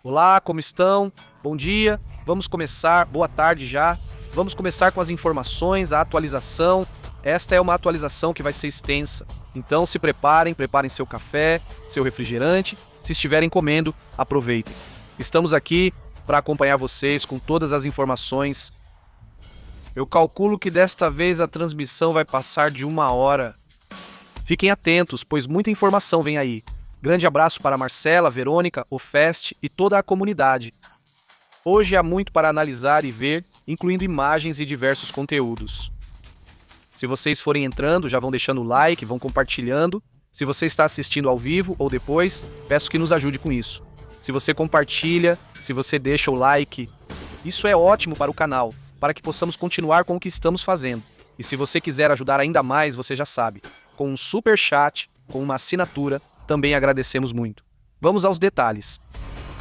Olá, como estão? Bom dia. Vamos começar. Boa tarde já. Vamos começar com as informações, a atualização. Esta é uma atualização que vai ser extensa. Então se preparem seu café, seu refrigerante. Se estiverem comendo, aproveitem. Estamos aqui para acompanhar vocês com todas as informações. Eu calculo que desta vez a transmissão vai passar de 1 hora. Fiquem atentos, pois muita informação vem aí. Grande abraço para Marcela, Verônica, o Fest e toda a comunidade. Hoje há muito para analisar e ver, incluindo imagens e diversos conteúdos. Se vocês forem entrando, já vão deixando o like, vão compartilhando. Se você está assistindo ao vivo ou depois, peço que nos ajude com isso. Se você compartilha, se você deixa o like, isso é ótimo para o canal, para que possamos continuar com o que estamos fazendo. E se você quiser ajudar ainda mais, você já sabe, com um super chat, com uma assinatura, também agradecemos muito. Vamos aos detalhes.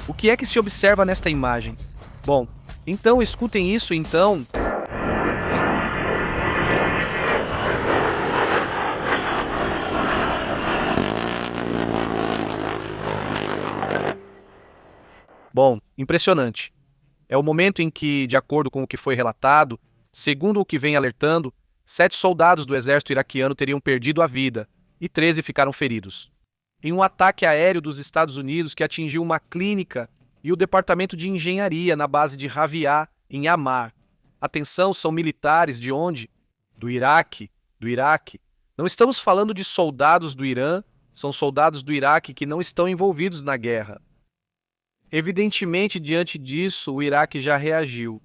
O que é que se observa nesta imagem? Bom, então escutem isso então. Bom, impressionante. É o momento em que, de acordo com o que foi relatado, segundo o que vem alertando, 7 soldados do exército iraquiano teriam perdido a vida e 13 ficaram feridos. Em um ataque aéreo dos Estados Unidos que atingiu uma clínica e o departamento de engenharia na base de Raviá, em Amar. Atenção, são militares de onde? Do Iraque. Não estamos falando de soldados do Irã, são soldados do Iraque que não estão envolvidos na guerra. Evidentemente, diante disso, o Iraque já reagiu.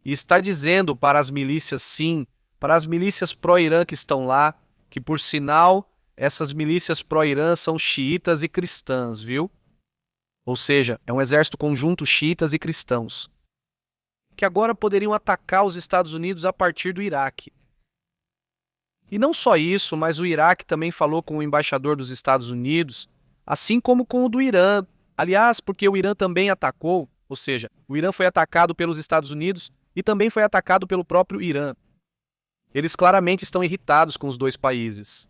E está dizendo para as milícias, sim, para as milícias pró-Irã que estão lá, que por sinal, essas milícias pró-Irã são xiitas e cristãs, viu? Ou seja, é um exército conjunto xiitas e cristãos, que agora poderiam atacar os Estados Unidos a partir do Iraque. E não só isso, mas o Iraque também falou com o embaixador dos Estados Unidos, assim como com o do Irã. Aliás, porque o Irã também atacou, ou seja, o Irã foi atacado pelos Estados Unidos e também foi atacado pelo próprio Irã. Eles claramente estão irritados com os dois países.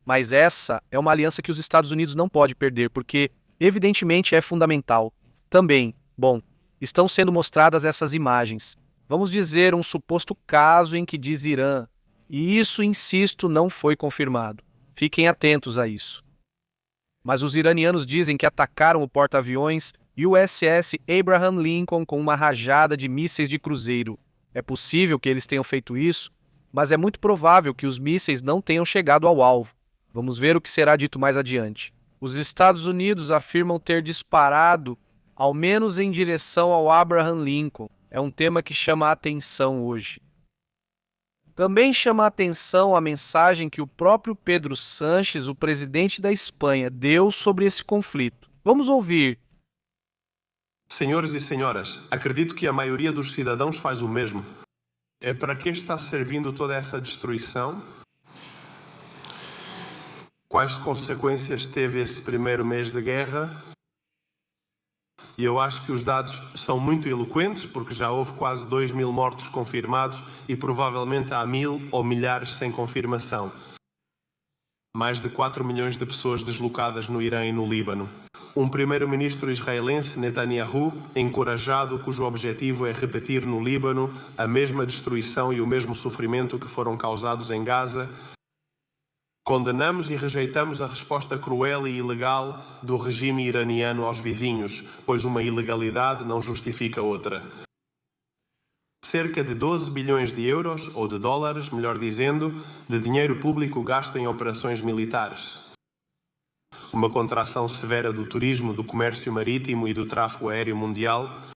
Mas essa é uma aliança que os Estados Unidos não pode perder, porque, evidentemente, é fundamental. Também, bom, estão sendo mostradas essas imagens. Vamos dizer um suposto caso em que diz Irã, e isso, insisto, não foi confirmado. Fiquem atentos a isso. Mas os iranianos dizem que atacaram o porta-aviões USS Abraham Lincoln com uma rajada de mísseis de cruzeiro. É possível que eles tenham feito isso, mas é muito provável que os mísseis não tenham chegado ao alvo. Vamos ver o que será dito mais adiante. Os Estados Unidos afirmam ter disparado, ao menos em direção ao Abraham Lincoln. É um tema que chama a atenção hoje. Também chama a atenção a mensagem que o próprio Pedro Sánchez, o presidente da Espanha, deu sobre esse conflito. Vamos ouvir. Senhores e senhoras, acredito que a maioria dos cidadãos faz o mesmo. É para que está servindo toda essa destruição? Quais consequências teve esse primeiro mês de guerra? E eu acho que os dados são muito eloquentes, porque já houve quase 2.000 mortos confirmados e provavelmente há 1.000 ou milhares sem confirmação. Mais de 4 milhões de pessoas deslocadas no Irã e no Líbano. Um primeiro-ministro israelense, Netanyahu, encorajado, cujo objetivo é repetir no Líbano a mesma destruição e o mesmo sofrimento que foram causados em Gaza. Condenamos e rejeitamos a resposta cruel e ilegal do regime iraniano aos vizinhos, pois uma ilegalidade não justifica outra. Cerca de 12 bilhões de euros, ou de dólares, melhor dizendo, de dinheiro público gasto em operações militares. Uma contração severa do turismo, do comércio marítimo e do tráfego aéreo mundial.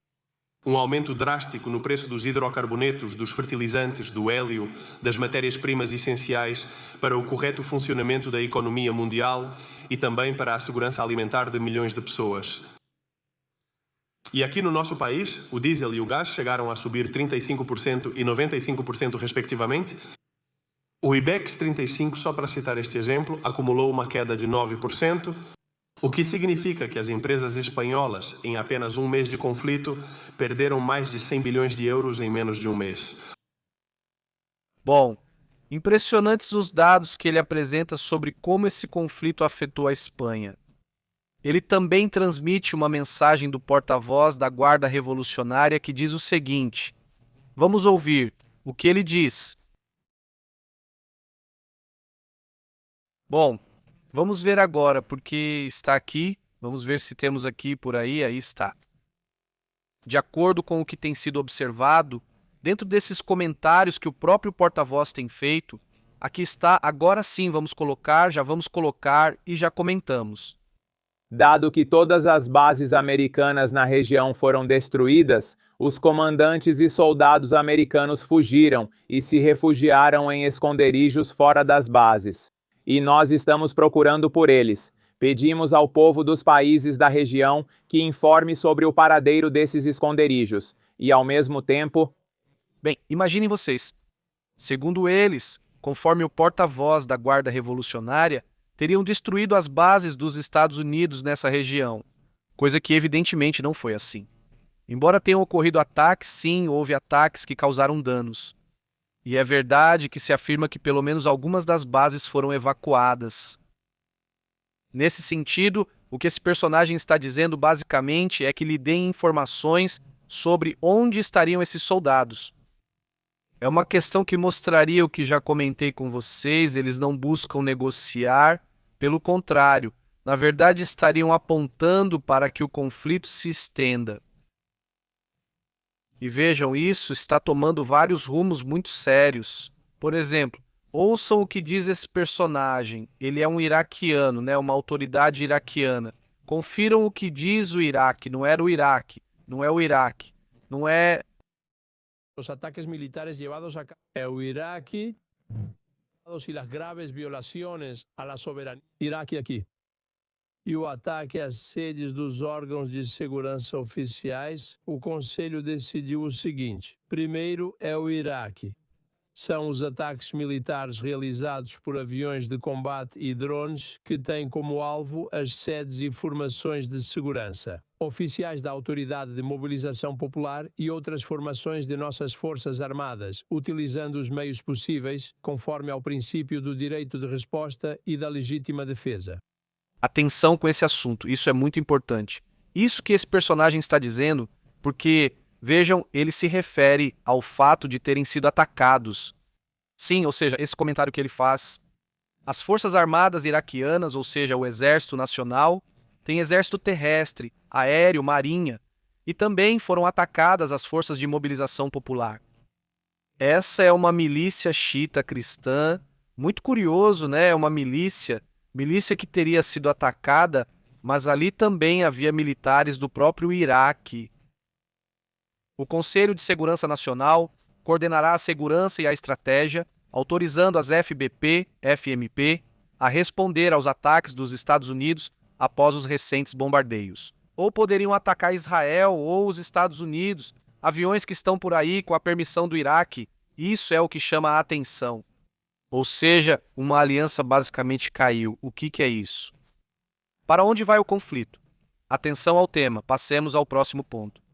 Um aumento drástico no preço dos hidrocarbonetos, dos fertilizantes, do hélio, das matérias-primas essenciais para o correto funcionamento da economia mundial e também para a segurança alimentar de milhões de pessoas. E aqui no nosso país, o diesel e o gás chegaram a subir 35% e 95% respectivamente. O IBEX 35, só para citar este exemplo, acumulou uma queda de 9%. O que significa que as empresas espanholas, em apenas um mês de conflito, perderam mais de 100 bilhões de euros em menos de um mês. Bom, impressionantes os dados que ele apresenta sobre como esse conflito afetou a Espanha. ele também transmite uma mensagem do porta-voz da Guarda Revolucionária que diz o seguinte: vamos ouvir o que ele diz. Bom, vamos ver agora, porque está aqui. Vamos ver se temos aqui por aí. Aí está. De acordo com o que tem sido observado, dentro desses comentários que o próprio porta-voz tem feito, aqui está, agora sim já vamos colocar e já comentamos. Dado que todas as bases americanas na região foram destruídas, os comandantes e soldados americanos fugiram e se refugiaram em esconderijos fora das bases. E nós estamos procurando por eles. Pedimos ao povo dos países da região que informe sobre o paradeiro desses esconderijos e, ao mesmo tempo... Bem, imaginem vocês. Segundo eles, conforme o porta-voz da Guarda Revolucionária, teriam destruído as bases dos Estados Unidos nessa região, coisa que evidentemente não foi assim. Embora tenham ocorrido ataques, sim, houve ataques que causaram danos. E é verdade que se afirma que pelo menos algumas das bases foram evacuadas. Nesse sentido, o que esse personagem está dizendo basicamente é que lhe deem informações sobre onde estariam esses soldados. É uma questão que mostraria o que já comentei com vocês, eles não buscam negociar, pelo contrário, na verdade estariam apontando para que o conflito se estenda. E vejam, isso está tomando vários rumos muito sérios. Por exemplo, ouçam o que diz esse personagem. Ele é um iraquiano, uma autoridade iraquiana. Confiram o que diz o Iraque. Não era o Iraque. Não é o Iraque. Não é... Os ataques militares llevados a cabo en el Iraque y las graves violaciones a la soberanía iraquí aqui. E o ataque às sedes dos órgãos de segurança oficiais, o Conselho decidiu o seguinte: primeiro é o Iraque. São os ataques militares realizados por aviões de combate e drones que têm como alvo as sedes e formações de segurança, oficiais da Autoridade de Mobilização Popular e outras formações de nossas Forças Armadas, utilizando os meios possíveis, conforme ao princípio do direito de resposta e da legítima defesa. Atenção com esse assunto, isso é muito importante. Isso que esse personagem está dizendo, porque, vejam, ele se refere ao fato de terem sido atacados. Sim, ou seja, esse comentário que ele faz. As Forças Armadas iraquianas, ou seja, o Exército Nacional, tem exército terrestre, aéreo, marinha, e também foram atacadas as Forças de Mobilização Popular. Essa é uma milícia xiita cristã, muito curioso, né? É uma milícia que teria sido atacada, mas ali também havia militares do próprio Iraque. O Conselho de Segurança Nacional coordenará a segurança e a estratégia, autorizando as FBP, FMP, a responder aos ataques dos Estados Unidos após os recentes bombardeios. Ou poderiam atacar Israel ou os Estados Unidos, aviões que estão por aí com a permissão do Iraque. Isso é o que chama a atenção. Ou seja, uma aliança basicamente caiu. O que é isso? Para onde vai o conflito? Atenção ao tema, passemos ao próximo ponto.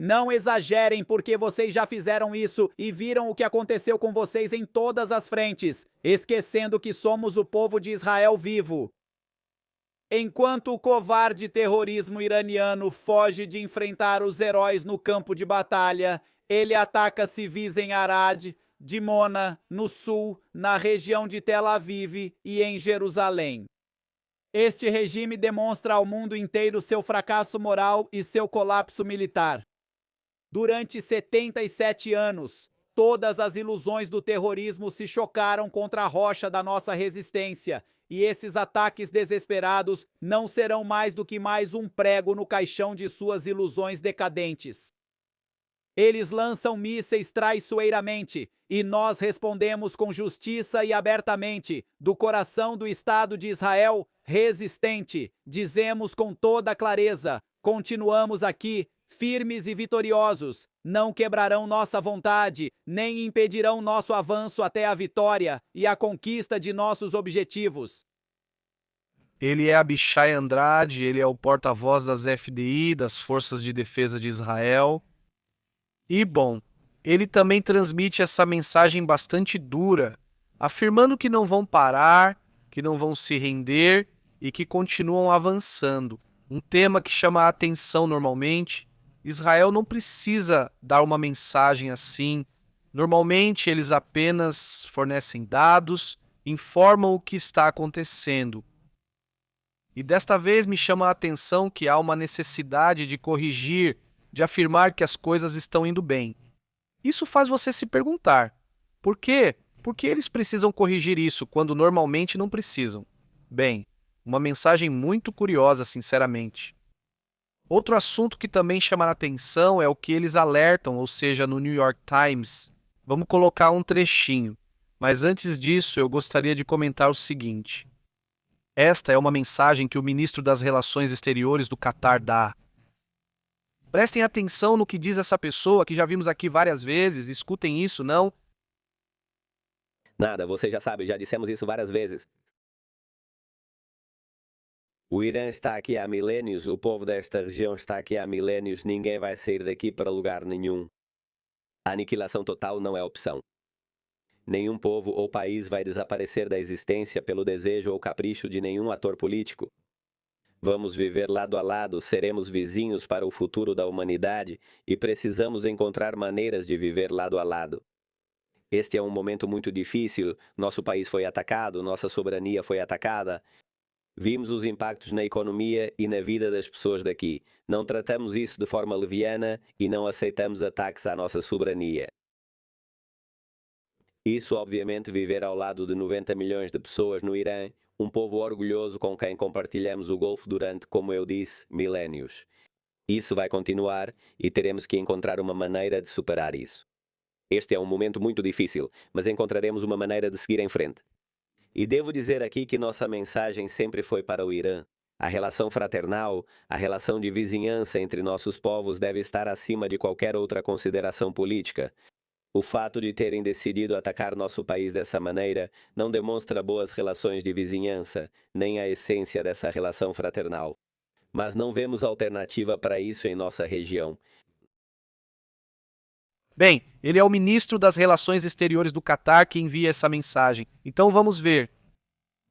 Não exagerem, porque vocês já fizeram isso e viram o que aconteceu com vocês em todas as frentes, esquecendo que somos o povo de Israel vivo. Enquanto o covarde terrorismo iraniano foge de enfrentar os heróis no campo de batalha, ele ataca civis em Arad, Dimona, no sul, na região de Tel Aviv e em Jerusalém. Este regime demonstra ao mundo inteiro seu fracasso moral e seu colapso militar. Durante 77 anos, todas as ilusões do terrorismo se chocaram contra a rocha da nossa resistência, e esses ataques desesperados não serão mais do que mais um prego no caixão de suas ilusões decadentes. Eles lançam mísseis traiçoeiramente, e nós respondemos com justiça e abertamente, do coração do Estado de Israel, resistente. Dizemos com toda clareza: continuamos aqui, firmes e vitoriosos, não quebrarão nossa vontade, nem impedirão nosso avanço até a vitória e a conquista de nossos objetivos. Ele é Abishai Andrade, ele é o porta-voz das FDI, das Forças de Defesa de Israel. E, bom, ele também transmite essa mensagem bastante dura, afirmando que não vão parar, que não vão se render e que continuam avançando. Um tema que chama a atenção normalmente. Israel não precisa dar uma mensagem assim. Normalmente eles apenas fornecem dados, informam o que está acontecendo. E desta vez me chama a atenção que há uma necessidade de corrigir, de afirmar que as coisas estão indo bem. Isso faz você se perguntar: por quê? Por que eles precisam corrigir isso quando normalmente não precisam? Bem, uma mensagem muito curiosa, sinceramente. Outro assunto que também chama a atenção é o que eles alertam, ou seja, no New York Times. Vamos colocar um trechinho. Mas antes disso, eu gostaria de comentar o seguinte. Esta é uma mensagem que o ministro das Relações Exteriores do Catar dá. Prestem atenção no que diz essa pessoa, que já vimos aqui várias vezes, escutem isso, não? Nada, você já sabe, já dissemos isso várias vezes. O Irã está aqui há milênios, o povo desta região está aqui há milênios, ninguém vai sair daqui para lugar nenhum. A aniquilação total não é opção. Nenhum povo ou país vai desaparecer da existência pelo desejo ou capricho de nenhum ator político. Vamos viver lado a lado, seremos vizinhos para o futuro da humanidade e precisamos encontrar maneiras de viver lado a lado. Este é um momento muito difícil, nosso país foi atacado, nossa soberania foi atacada. Vimos os impactos na economia e na vida das pessoas daqui. Não tratamos isso de forma leviana e não aceitamos ataques à nossa soberania. Isso, obviamente, viver ao lado de 90 milhões de pessoas no Irã, um povo orgulhoso com quem compartilhamos o Golfo durante, como eu disse, milénios. Isso vai continuar e teremos que encontrar uma maneira de superar isso. Este é um momento muito difícil, mas encontraremos uma maneira de seguir em frente. E devo dizer aqui que nossa mensagem sempre foi para o Irã. A relação fraternal, a relação de vizinhança entre nossos povos deve estar acima de qualquer outra consideração política. O fato de terem decidido atacar nosso país dessa maneira não demonstra boas relações de vizinhança, nem a essência dessa relação fraternal. Mas não vemos alternativa para isso em nossa região. Bem, ele é o ministro das Relações Exteriores do Catar que envia essa mensagem. Então vamos ver.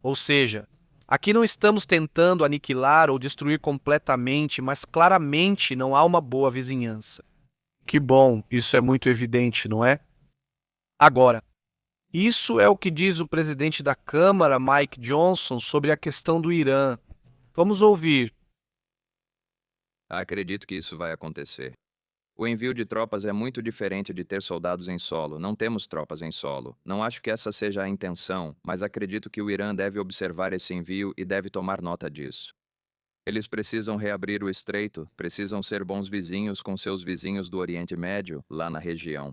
Ou seja, aqui não estamos tentando aniquilar ou destruir completamente, mas claramente não há uma boa vizinhança. Que bom, isso é muito evidente, não é? Agora, isso é o que diz o presidente da Câmara, Mike Johnson, sobre a questão do Irã. Vamos ouvir. Acredito que isso vai acontecer. O envio de tropas é muito diferente de ter soldados em solo. Não temos tropas em solo. Não acho que essa seja a intenção, mas acredito que o Irã deve observar esse envio e deve tomar nota disso. Eles precisam reabrir o estreito, precisam ser bons vizinhos com seus vizinhos do Oriente Médio, lá na região.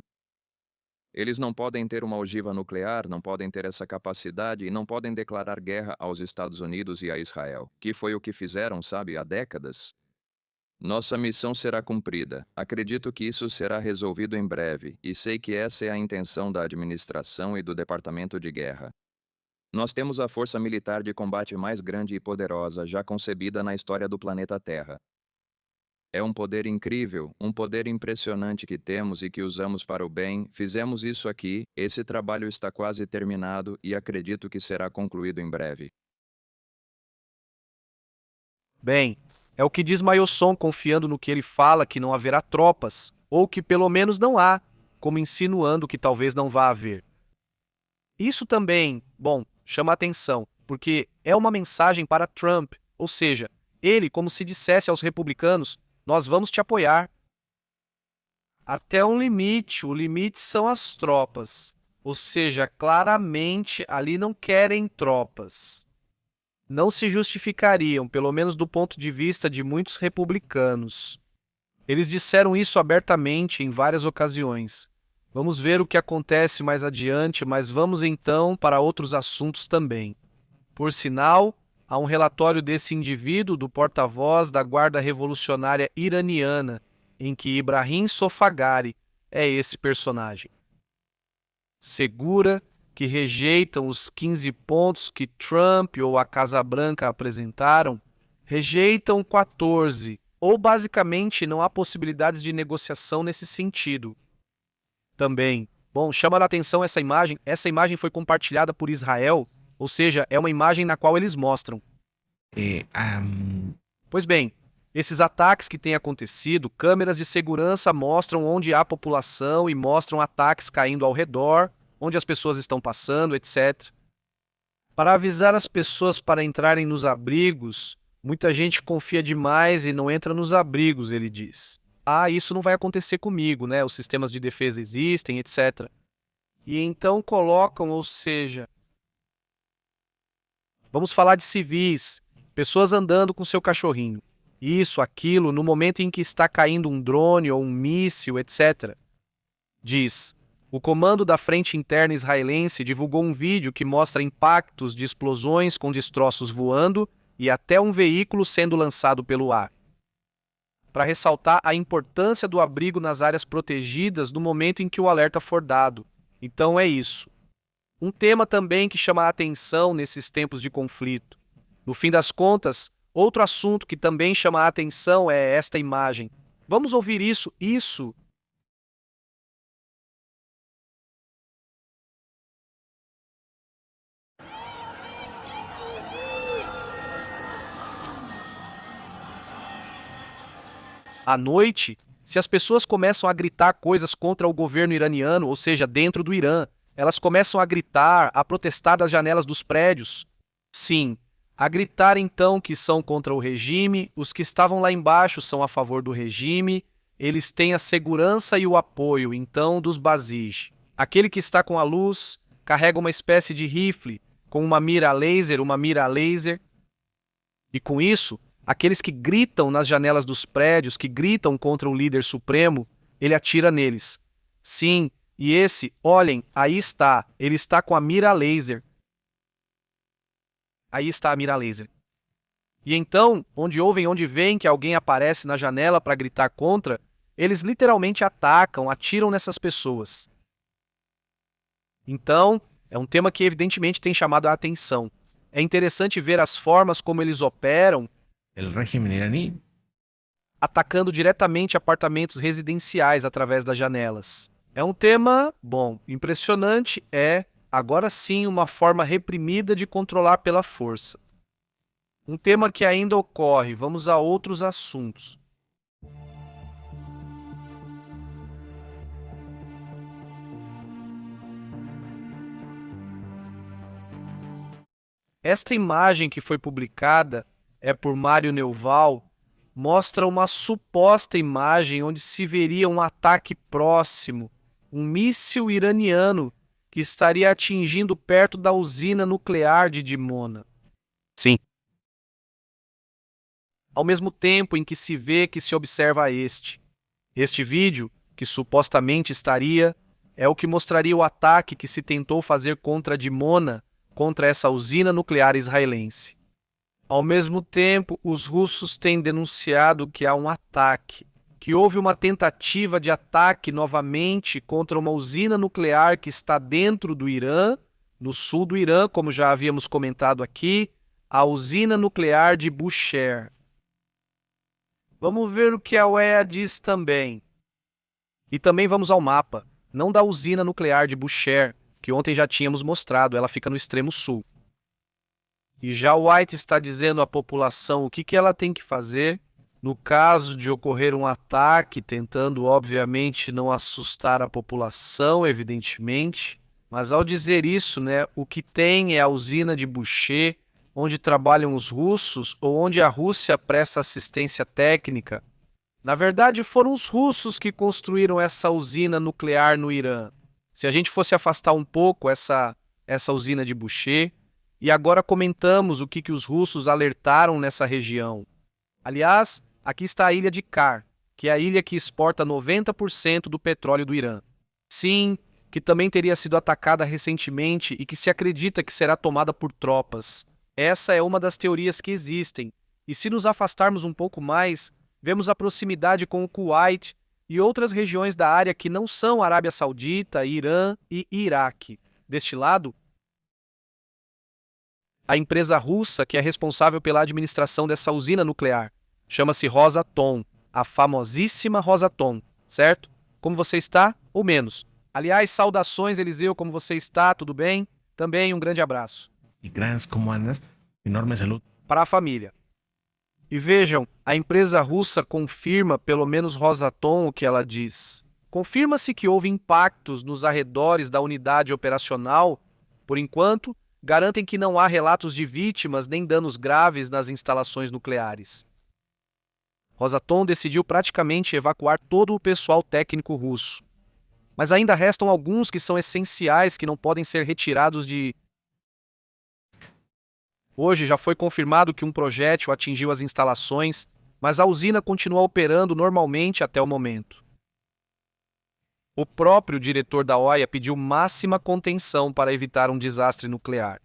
Eles não podem ter uma ogiva nuclear, não podem ter essa capacidade e não podem declarar guerra aos Estados Unidos e a Israel, que foi o que fizeram, sabe, há décadas. Nossa missão será cumprida. Acredito que isso será resolvido em breve, e sei que essa é a intenção da administração e do Departamento de Guerra. Nós temos a força militar de combate mais grande e poderosa já concebida na história do planeta Terra. É um poder incrível, um poder impressionante que temos e que usamos para o bem. Fizemos isso aqui, esse trabalho está quase terminado e acredito que será concluído em breve. Bem, é o que diz Mayosson, confiando no que ele fala que não haverá tropas, ou que pelo menos não há, como insinuando que talvez não vá haver. Isso também, bom, chama atenção, porque é uma mensagem para Trump, ou seja, ele como se dissesse aos republicanos: nós vamos te apoiar. Até um limite, o limite são as tropas, ou seja, claramente ali não querem tropas. Não se justificariam, pelo menos do ponto de vista de muitos republicanos. Eles disseram isso abertamente em várias ocasiões. Vamos ver o que acontece mais adiante, mas vamos então para outros assuntos também. Por sinal, há um relatório desse indivíduo, do porta-voz da Guarda Revolucionária Iraniana, em que Ibrahim Sofagari é esse personagem. Segura, que rejeitam os 15 pontos que Trump ou a Casa Branca apresentaram, rejeitam 14, ou basicamente não há possibilidades de negociação nesse sentido. Também, chama a atenção essa imagem. Essa imagem foi compartilhada por Israel, ou seja, é uma imagem na qual eles mostram. Pois bem, esses ataques que têm acontecido, câmeras de segurança mostram onde há população e mostram ataques caindo ao redor, onde as pessoas estão passando, etc. Para avisar as pessoas para entrarem nos abrigos, muita gente confia demais e não entra nos abrigos, ele diz. Isso não vai acontecer comigo, né? Os sistemas de defesa existem, etc. E então colocam, ou seja, vamos falar de civis, pessoas andando com seu cachorrinho. Isso, aquilo, no momento em que está caindo um drone ou um míssil, etc. Diz, o comando da Frente Interna Israelense divulgou um vídeo que mostra impactos de explosões com destroços voando e até um veículo sendo lançado pelo ar, para ressaltar a importância do abrigo nas áreas protegidas no momento em que o alerta for dado. Então é isso. Um tema também que chama a atenção nesses tempos de conflito. No fim das contas, outro assunto que também chama a atenção é esta imagem. Vamos ouvir isso. À noite, se as pessoas começam a gritar coisas contra o governo iraniano, ou seja, dentro do Irã, elas começam a gritar, a protestar das janelas dos prédios. Sim, a gritar então que são contra o regime, os que estavam lá embaixo são a favor do regime, eles têm a segurança e o apoio, então, dos Basij. Aquele que está com a luz carrega uma espécie de rifle, com uma mira laser, e com isso, aqueles que gritam nas janelas dos prédios, que gritam contra o líder supremo, ele atira neles. Sim, e esse, olhem, aí está, ele está com a mira laser. Aí está a mira laser. E então, onde veem que alguém aparece na janela para gritar contra, eles literalmente atacam, atiram nessas pessoas. Então, é um tema que evidentemente tem chamado a atenção. É interessante ver as formas como eles operam, el régimen iraní, atacando diretamente apartamentos residenciais através das janelas. É um tema, impressionante, agora sim, uma forma reprimida de controlar pela força. Um tema que ainda ocorre. Vamos a outros assuntos. Esta imagem que foi publicada por Mário Neuval, mostra uma suposta imagem onde se veria um ataque próximo, um míssil iraniano que estaria atingindo perto da usina nuclear de Dimona. Sim. Ao mesmo tempo em que se vê que se observa este vídeo, que supostamente é o que mostraria o ataque que se tentou fazer contra Dimona, contra essa usina nuclear israelense. Ao mesmo tempo, os russos têm denunciado que há um ataque, que houve uma tentativa de ataque novamente contra uma usina nuclear que está dentro do Irã, no sul do Irã, como já havíamos comentado aqui, a usina nuclear de Bushehr. Vamos ver o que a UEA diz também. E também vamos ao mapa, não da usina nuclear de Bushehr, que ontem já tínhamos mostrado, ela fica no extremo sul. E já White está dizendo à população o que ela tem que fazer no caso de ocorrer um ataque, tentando, obviamente, não assustar a população, evidentemente. Mas ao dizer isso, o que tem é a usina de Bushehr, onde trabalham os russos ou onde a Rússia presta assistência técnica. Na verdade, foram os russos que construíram essa usina nuclear no Irã. Se a gente fosse afastar um pouco essa usina de Bushehr, e agora comentamos o que os russos alertaram nessa região. Aliás, aqui está a ilha de Kar, que é a ilha que exporta 90% do petróleo do Irã. Sim, que também teria sido atacada recentemente e que se acredita que será tomada por tropas. Essa é uma das teorias que existem. E se nos afastarmos um pouco mais, vemos a proximidade com o Kuwait e outras regiões da área que não são Arábia Saudita, Irã e Iraque. deste lado, a empresa russa que é responsável pela administração dessa usina nuclear. Chama-se Rosatom, a famosíssima Rosatom, certo? Como você está? Ou menos. Aliás, saudações, Eliseu, como você está? Tudo bem? Também um grande abraço. Y Grans, ¿cómo andas? Enorme salud. Para a família. E vejam, a empresa russa confirma, pelo menos Rosatom, o que ela diz. Confirma-se que houve impactos nos arredores da unidade operacional. Por enquanto, garantem que não há relatos de vítimas nem danos graves nas instalações nucleares. Rosatom decidiu praticamente evacuar todo o pessoal técnico russo. Mas ainda restam alguns que são essenciais que não podem ser retirados de... Hoje já foi confirmado que um projétil atingiu as instalações, mas a usina continua operando normalmente até o momento. O próprio diretor da OIA pediu máxima contenção para evitar um desastre nuclear.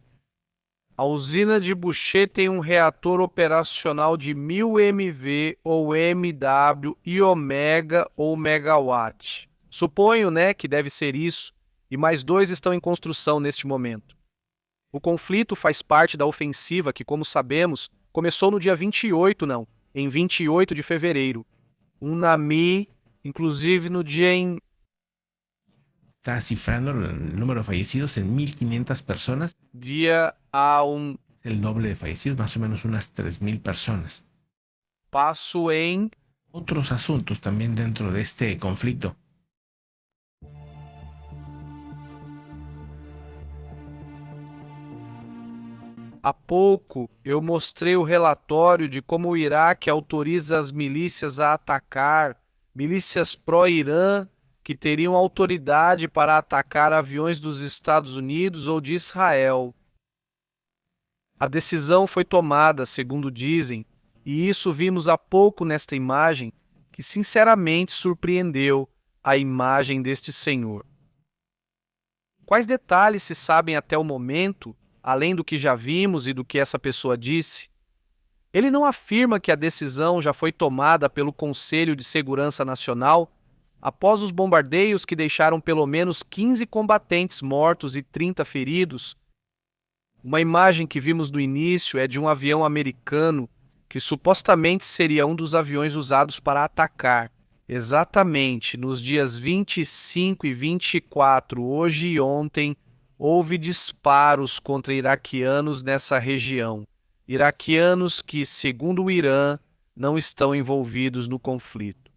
A usina de Bushehr tem um reator operacional de 1000 MV ou MW e Omega ou Megawatt. Suponho, que deve ser isso, e mais 2 estão em construção neste momento. O conflito faz parte da ofensiva que, como sabemos, começou no dia 28 de fevereiro. UNAMI, inclusive no dia em... Está cifrando el número de fallecidos en 1.500 personas. Dia a El doble de fallecidos, más o menos unas 3.000 personas. passo em... Otros asuntos también dentro de este conflicto. Há pouco eu mostrei o relatório de como o Iraque autoriza as milícias a atacar, milícias pró-Irã que teriam autoridade para atacar aviões dos Estados Unidos ou de Israel. A decisão foi tomada, segundo dizem, e isso vimos há pouco nesta imagem, que sinceramente surpreendeu a imagem deste senhor. Quais detalhes se sabem até o momento, além do que já vimos e do que essa pessoa disse? Ele não afirma que a decisão já foi tomada pelo Conselho de Segurança Nacional após os bombardeios que deixaram pelo menos 15 combatentes mortos e 30 feridos. Uma imagem que vimos no início é de um avião americano que supostamente seria um dos aviões usados para atacar. Exatamente nos dias 25 e 24, hoje e ontem, houve disparos contra iraquianos nessa região. Iraquianos que, segundo o Irã, não estão envolvidos no conflito.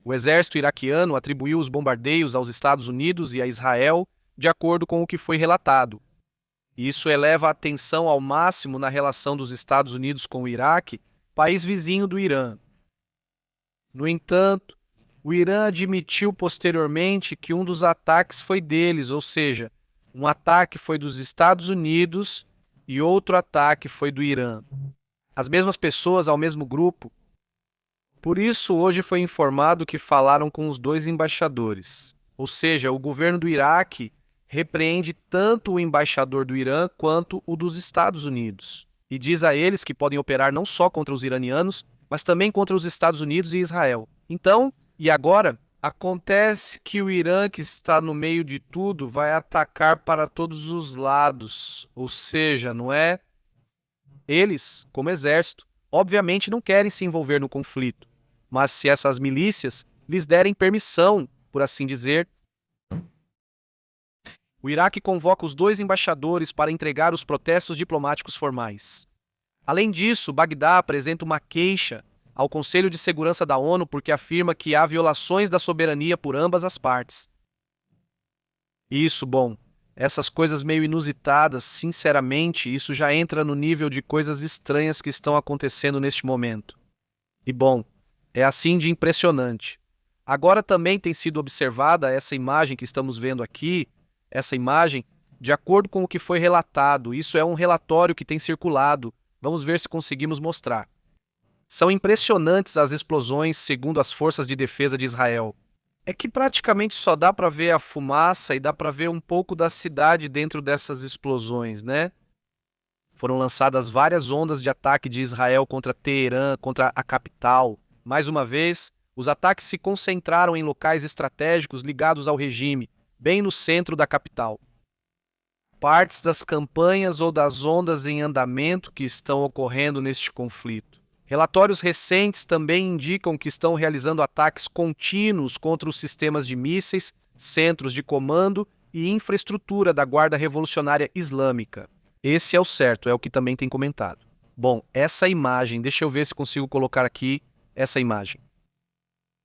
O exército iraquiano atribuiu os bombardeios aos Estados Unidos e a Israel, de acordo com o que foi relatado. Isso eleva a tensão ao máximo na relação dos Estados Unidos com o Iraque, país vizinho do Irã. No entanto, o Irã admitiu posteriormente que um dos ataques foi deles, ou seja, um ataque foi dos Estados Unidos e outro ataque foi do Irã. As mesmas pessoas ao mesmo grupo. Por isso, hoje foi informado que falaram com os 2 embaixadores. Ou seja, o governo do Iraque repreende tanto o embaixador do Irã quanto o dos Estados Unidos. E diz a eles que podem operar não só contra os iranianos, mas também contra os Estados Unidos e Israel. Então, e agora, acontece que o Irã, que está no meio de tudo, vai atacar para todos os lados. Ou seja, não é? Eles, como exército, obviamente não querem se envolver no conflito, mas se essas milícias lhes derem permissão, por assim dizer, o Iraque convoca os 2 embaixadores para entregar os protestos diplomáticos formais. Além disso, Bagdá apresenta uma queixa ao Conselho de Segurança da ONU porque afirma que há violações da soberania por ambas as partes. Isso, essas coisas meio inusitadas, sinceramente, isso já entra no nível de coisas estranhas que estão acontecendo neste momento. E é assim de impressionante. Agora também tem sido observada essa imagem que estamos vendo aqui, essa imagem, de acordo com o que foi relatado. Isso é um relatório que tem circulado. Vamos ver se conseguimos mostrar. São impressionantes as explosões, segundo as forças de defesa de Israel. É que praticamente só dá para ver a fumaça e dá para ver um pouco da cidade dentro dessas explosões, Foram lançadas várias ondas de ataque de Israel contra Teherã, contra a capital. Mais uma vez, os ataques se concentraram em locais estratégicos ligados ao regime, bem no centro da capital. Partes das campanhas ou das ondas em andamento que estão ocorrendo neste conflito. Relatórios recentes também indicam que estão realizando ataques contínuos contra os sistemas de mísseis, centros de comando e infraestrutura da Guarda Revolucionária Islâmica. Esse é o certo, é o que também tem comentado. Bom, essa imagem, deixa eu ver se consigo colocar aqui essa imagem.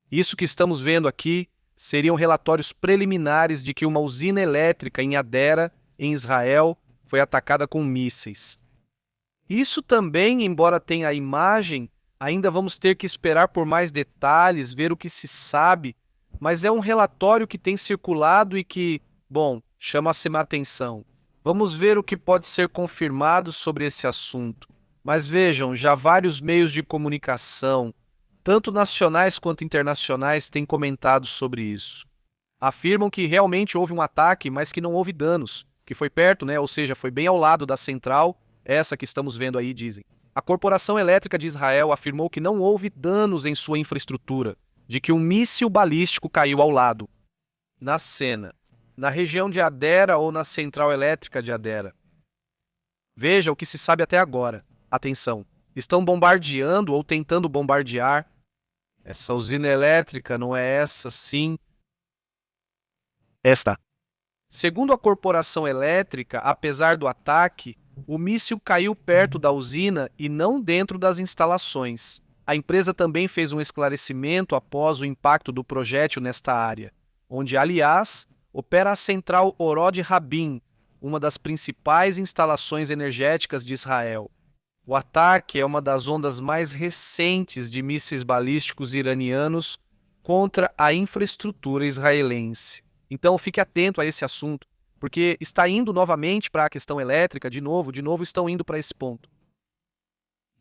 Isso que estamos vendo aqui seriam relatórios preliminares de que uma usina elétrica em Hadera, em Israel, foi atacada com mísseis. Isso também, embora tenha a imagem, ainda vamos ter que esperar por mais detalhes, ver o que se sabe, mas é um relatório que tem circulado e que, bom, chama-se a atenção. Vamos ver o que pode ser confirmado sobre esse assunto. Mas vejam, já vários meios de comunicação, tanto nacionais quanto internacionais, têm comentado sobre isso. Afirmam que realmente houve um ataque, mas que não houve danos, que foi perto, né? Ou seja, foi bem ao lado da central, essa que estamos vendo aí, dizem. A Corporação Elétrica de Israel afirmou que não houve danos em sua infraestrutura, de que um míssil balístico caiu ao lado. Na cena, na região de Hadera ou na central elétrica de Hadera. Veja o que se sabe até agora. Atenção, estão bombardeando ou tentando bombardear. Essa usina elétrica não é essa, sim. Esta. Segundo a Corporação Elétrica, apesar do ataque, o míssil caiu perto da usina e não dentro das instalações. A empresa também fez um esclarecimento após o impacto do projétil nesta área, onde, aliás, opera a central Orod Rabin, uma das principais instalações energéticas de Israel. O ataque é uma das ondas mais recentes de mísseis balísticos iranianos contra a infraestrutura israelense. Então fique atento a esse assunto, porque está indo novamente para a questão elétrica, de novo estão indo para esse ponto.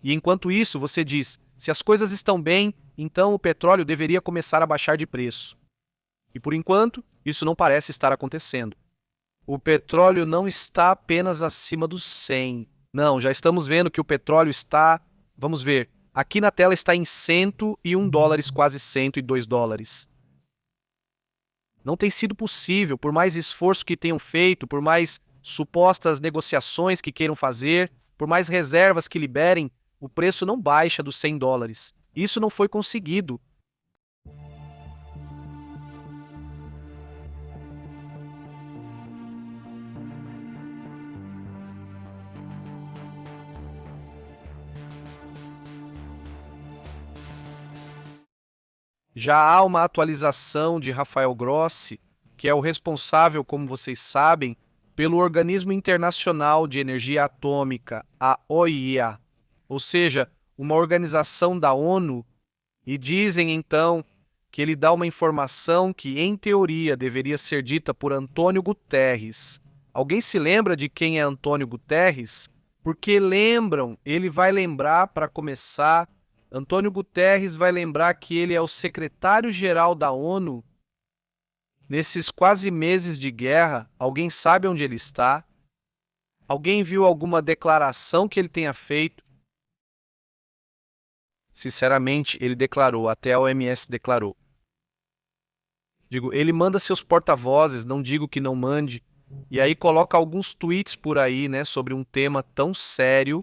E enquanto isso, você diz, se as coisas estão bem, então o petróleo deveria começar a baixar de preço. E por enquanto, isso não parece estar acontecendo. O petróleo não está apenas acima dos 100. Não, já estamos vendo que o petróleo está, vamos ver, aqui na tela está em $101, quase $102. Não tem sido possível, por mais esforço que tenham feito, por mais supostas negociações que queiram fazer, por mais reservas que liberem, o preço não baixa dos $100. Isso não foi conseguido. Já há uma atualização de Rafael Grossi, que é o responsável, como vocês sabem, pelo Organismo Internacional de Energia Atômica, a OIEA, ou seja, uma organização da ONU, e dizem então que ele dá uma informação que, em teoria, deveria ser dita por Antônio Guterres. Alguém se lembra de quem é Antônio Guterres? Porque lembram, ele vai lembrar, para começar, Antônio Guterres vai lembrar que ele é o secretário-geral da ONU. Nesses quase meses de guerra, alguém sabe onde ele está? Alguém viu alguma declaração que ele tenha feito? Sinceramente, ele declarou, até a OMS declarou. Digo, ele manda seus porta-vozes, não digo que não mande, e aí coloca alguns tweets por aí, né, sobre um tema tão sério.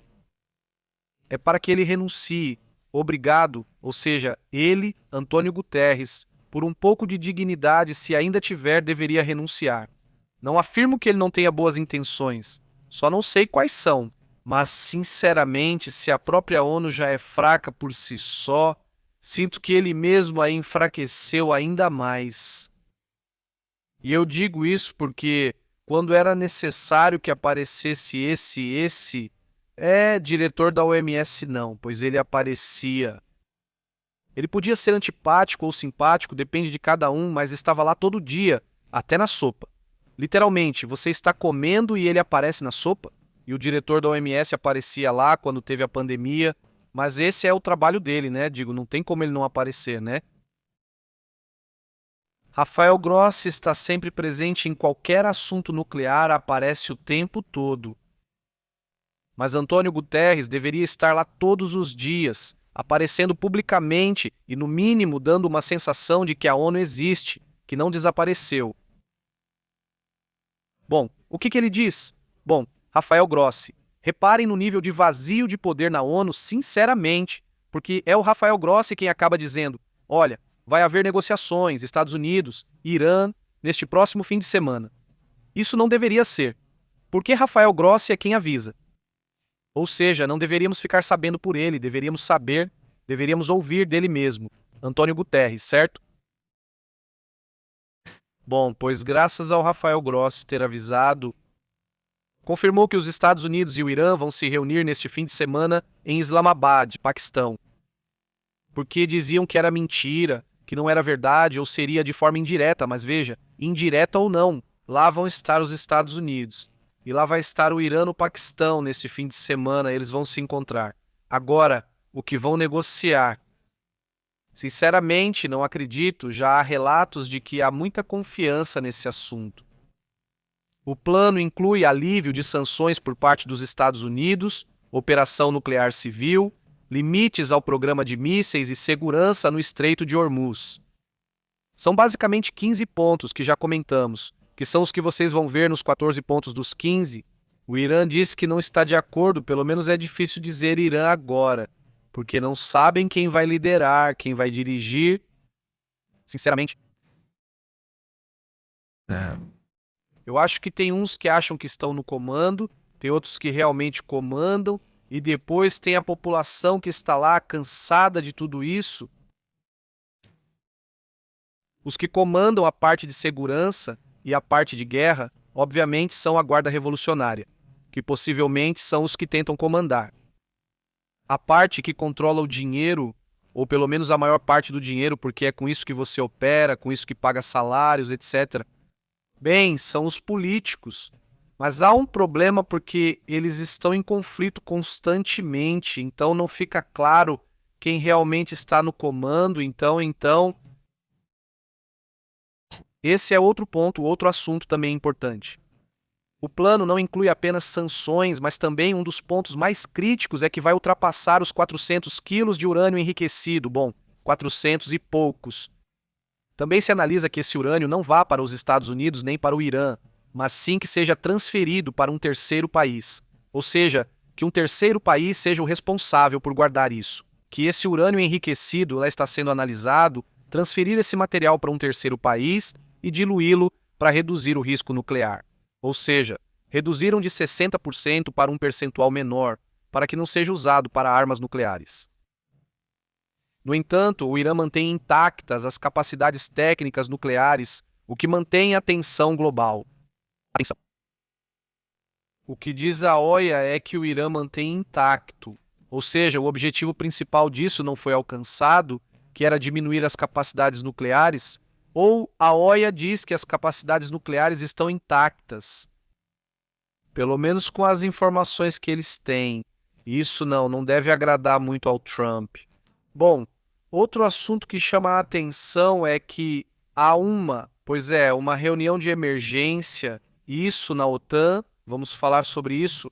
É para que ele renuncie. Obrigado, ou seja, ele, Antônio Guterres, por um pouco de dignidade, se ainda tiver, deveria renunciar. Não afirmo que ele não tenha boas intenções, só não sei quais são. Mas, sinceramente, se a própria ONU já é fraca por si só, sinto que ele mesmo a enfraqueceu ainda mais. E eu digo isso porque, quando era necessário que aparecesse esse diretor da OMS não, pois ele aparecia. Ele podia ser antipático ou simpático, depende de cada um, mas estava lá todo dia, até na sopa. Literalmente, você está comendo e ele aparece na sopa? E o diretor da OMS aparecia lá quando teve a pandemia, mas esse é o trabalho dele, né? Digo, não tem como ele não aparecer, né? Rafael Grossi está sempre presente em qualquer assunto nuclear, aparece o tempo todo. Mas Antônio Guterres deveria estar lá todos os dias, aparecendo publicamente e, no mínimo, dando uma sensação de que a ONU existe, que não desapareceu. Bom, o que ele diz? Bom, Rafael Grossi, reparem no nível de vazio de poder na ONU, sinceramente, porque é o Rafael Grossi quem acaba dizendo, olha, vai haver negociações, Estados Unidos, Irã, neste próximo fim de semana. Isso não deveria ser, porque Rafael Grossi é quem avisa. Ou seja, não deveríamos ficar sabendo por ele, deveríamos ouvir dele mesmo, Antônio Guterres, certo? Bom, pois graças ao Rafael Grossi ter avisado, confirmou que os Estados Unidos e o Irã vão se reunir neste fim de semana em Islamabad, Paquistão. Porque diziam que era mentira, que não era verdade ou seria de forma indireta, mas veja, indireta ou não, lá vão estar os Estados Unidos. E lá vai estar o Irã no Paquistão neste fim de semana, eles vão se encontrar. Agora, o que vão negociar? Sinceramente, não acredito, já há relatos de que há muita confiança nesse assunto. O plano inclui alívio de sanções por parte dos Estados Unidos, operação nuclear civil, limites ao programa de mísseis e segurança no Estreito de Hormuz. São basicamente 15 pontos que já comentamos, que são os que vocês vão ver nos 14 pontos dos 15. O Irã disse que não está de acordo, pelo menos é difícil dizer Irã agora, porque não sabem quem vai liderar, quem vai dirigir. Sinceramente, eu acho que tem uns que acham que estão no comando, tem outros que realmente comandam, e depois tem a população que está lá cansada de tudo isso. Os que comandam a parte de segurança e a parte de guerra, obviamente, são a Guarda Revolucionária, que possivelmente são os que tentam comandar. A parte que controla o dinheiro, ou pelo menos a maior parte do dinheiro, porque é com isso que você opera, com isso que paga salários, etc. Bem, são os políticos. Mas há um problema porque eles estão em conflito constantemente, então não fica claro quem realmente está no comando, então... Esse é outro ponto, outro assunto também importante. O plano não inclui apenas sanções, mas também um dos pontos mais críticos é que vai ultrapassar os 400 quilos de urânio enriquecido. Bom, 400 e poucos. Também se analisa que esse urânio não vá para os Estados Unidos nem para o Irã, mas sim que seja transferido para um terceiro país. Ou seja, que um terceiro país seja o responsável por guardar isso. Que esse urânio enriquecido lá está sendo analisado, transferir esse material para um terceiro país e diluí-lo para reduzir o risco nuclear. Ou seja, reduziram de 60% para um percentual menor, para que não seja usado para armas nucleares. No entanto, o Irã mantém intactas as capacidades técnicas nucleares, o que mantém a tensão global. Atenção. O que diz a OIA é que o Irã mantém intacto, ou seja, o objetivo principal disso não foi alcançado, que era diminuir as capacidades nucleares, ou a OIA diz que as capacidades nucleares estão intactas. Pelo menos com as informações que eles têm. Isso não deve agradar muito ao Trump. Bom, outro assunto que chama a atenção é que há uma reunião de emergência, isso na OTAN, vamos falar sobre isso.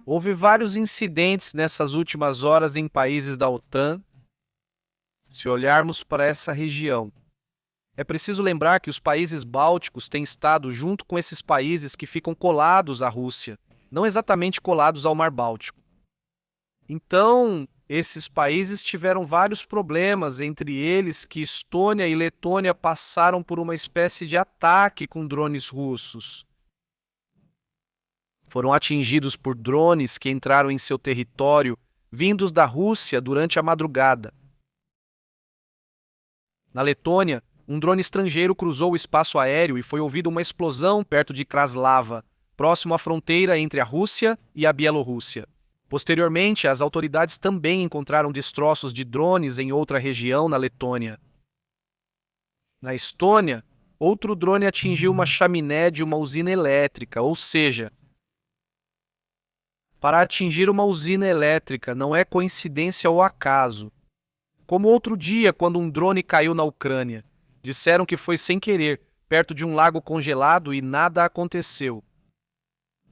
Houve vários incidentes nessas últimas horas em países da OTAN. Se olharmos para essa região, é preciso lembrar que os países bálticos têm estado junto com esses países que ficam colados à Rússia, não exatamente colados ao Mar Báltico. Então, esses países tiveram vários problemas, entre eles que Estônia e Letônia passaram por uma espécie de ataque com drones russos. Foram atingidos por drones que entraram em seu território, vindos da Rússia durante a madrugada. Na Letônia, um drone estrangeiro cruzou o espaço aéreo e foi ouvida uma explosão perto de Kraslava, próximo à fronteira entre a Rússia e a Bielorrússia. Posteriormente, as autoridades também encontraram destroços de drones em outra região na Letônia. Na Estônia, outro drone atingiu uma chaminé de uma usina elétrica, ou seja, para atingir uma usina elétrica não é coincidência ou acaso. Como outro dia, quando um drone caiu na Ucrânia. Disseram que foi sem querer, perto de um lago congelado e nada aconteceu.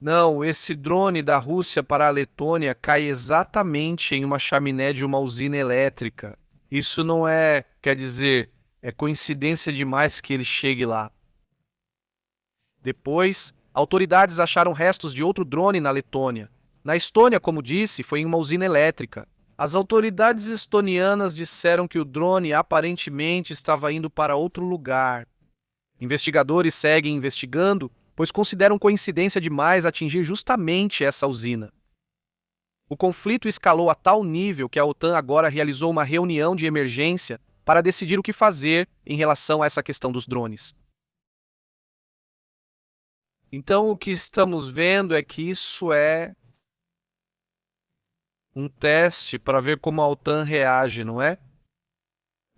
Não, esse drone da Rússia para a Letônia cai exatamente em uma chaminé de uma usina elétrica. Isso não é, quer dizer, É coincidência demais que ele chegue lá. Depois, autoridades acharam restos de outro drone na Letônia. Na Estônia, como disse, foi em uma usina elétrica. As autoridades estonianas disseram que o drone aparentemente estava indo para outro lugar. Investigadores seguem investigando, pois consideram coincidência demais atingir justamente essa usina. O conflito escalou a tal nível que a OTAN agora realizou uma reunião de emergência para decidir o que fazer em relação a essa questão dos drones. Então, o que estamos vendo é que isso é um teste para ver como a OTAN reage, não é?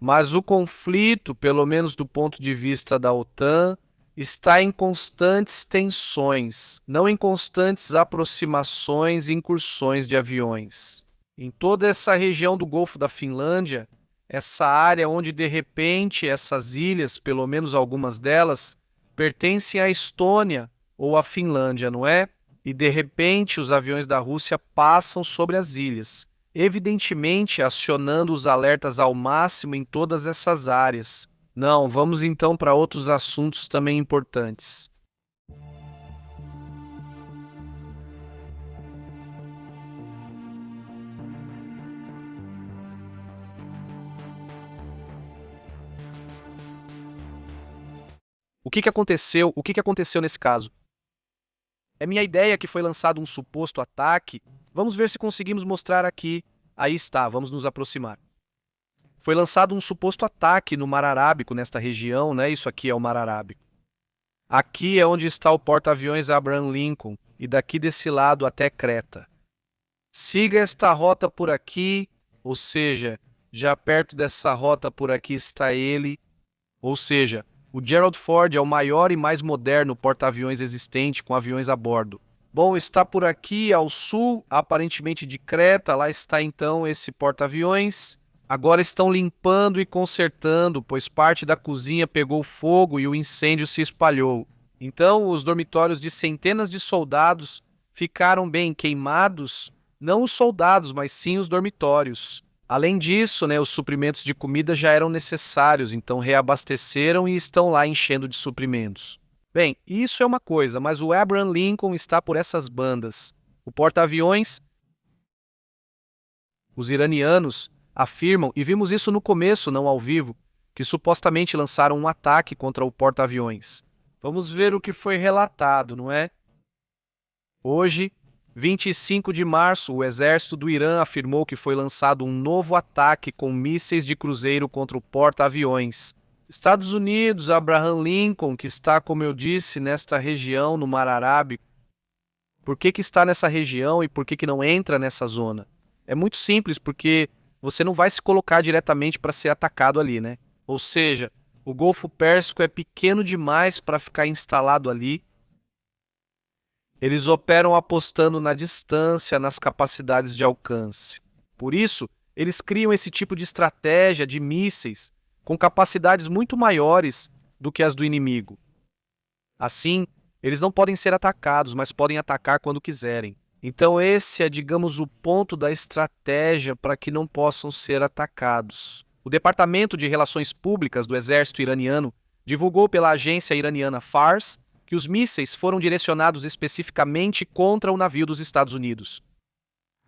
Mas o conflito, pelo menos do ponto de vista da OTAN, está em constantes tensões, não em constantes aproximações e incursões de aviões. Em toda essa região do Golfo da Finlândia, essa área onde de repente essas ilhas, pelo menos algumas delas, pertencem à Estônia ou à Finlândia, não é? E de repente os aviões da Rússia passam sobre as ilhas, evidentemente acionando os alertas ao máximo em todas essas áreas. Não, vamos então para outros assuntos também importantes. O que aconteceu? O que aconteceu nesse caso? É minha ideia que foi lançado um suposto ataque. Vamos ver se conseguimos mostrar aqui. Aí está, vamos nos aproximar. Foi lançado um suposto ataque no Mar Arábico, nesta região, né? Isso aqui é o Mar Arábico. Aqui é onde está o porta-aviões Abraham Lincoln, e daqui desse lado até Creta. Siga esta rota por aqui, ou seja, já perto dessa rota por aqui está ele, ou seja, o Gerald Ford é o maior e mais moderno porta-aviões existente com aviões a bordo. Bom, está por aqui ao sul, aparentemente de Creta, lá está então esse porta-aviões. Agora estão limpando e consertando, pois parte da cozinha pegou fogo e o incêndio se espalhou. Então, os dormitórios de centenas de soldados ficaram bem queimados, não os soldados, mas sim os dormitórios. Além disso, os suprimentos de comida já eram necessários, então reabasteceram e estão lá enchendo de suprimentos. Bem, isso é uma coisa, mas o Abraham Lincoln está por essas bandas. O porta-aviões, os iranianos afirmam, e vimos isso no começo, não ao vivo, que supostamente lançaram um ataque contra o porta-aviões. Vamos ver o que foi relatado, não é? Hoje, 25 de março, o exército do Irã afirmou que foi lançado um novo ataque com mísseis de cruzeiro contra o porta-aviões. Estados Unidos, Abraham Lincoln, que está, como eu disse, nesta região, no Mar Arábico. Por que está nessa região e por que não entra nessa zona? É muito simples, porque você não vai se colocar diretamente para ser atacado ali, né? Ou seja, o Golfo Pérsico é pequeno demais para ficar instalado ali. Eles operam apostando na distância, nas capacidades de alcance. Por isso, eles criam esse tipo de estratégia de mísseis com capacidades muito maiores do que as do inimigo. Assim, eles não podem ser atacados, mas podem atacar quando quiserem. Então esse é, digamos, o ponto da estratégia para que não possam ser atacados. O Departamento de Relações Públicas do Exército Iraniano divulgou pela agência iraniana Fars que os mísseis foram direcionados especificamente contra o navio dos Estados Unidos.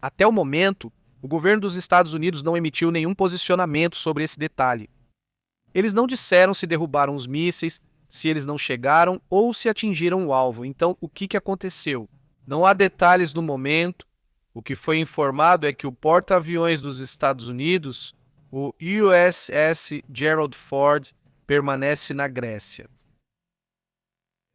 Até o momento, o governo dos Estados Unidos não emitiu nenhum posicionamento sobre esse detalhe. Eles não disseram se derrubaram os mísseis, se eles não chegaram ou se atingiram o alvo. Então, o que aconteceu? Não há detalhes no momento. O que foi informado é que o porta-aviões dos Estados Unidos, o USS Gerald Ford, permanece na Grécia.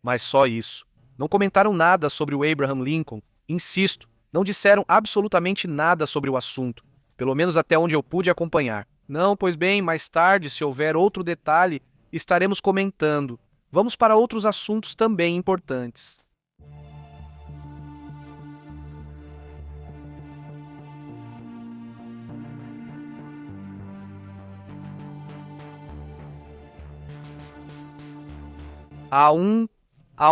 Mas só isso. Não comentaram nada sobre o Abraham Lincoln. Insisto, não disseram absolutamente nada sobre o assunto, pelo menos até onde eu pude acompanhar. Não, pois bem, mais tarde, se houver outro detalhe, estaremos comentando. Vamos para outros assuntos também importantes. Há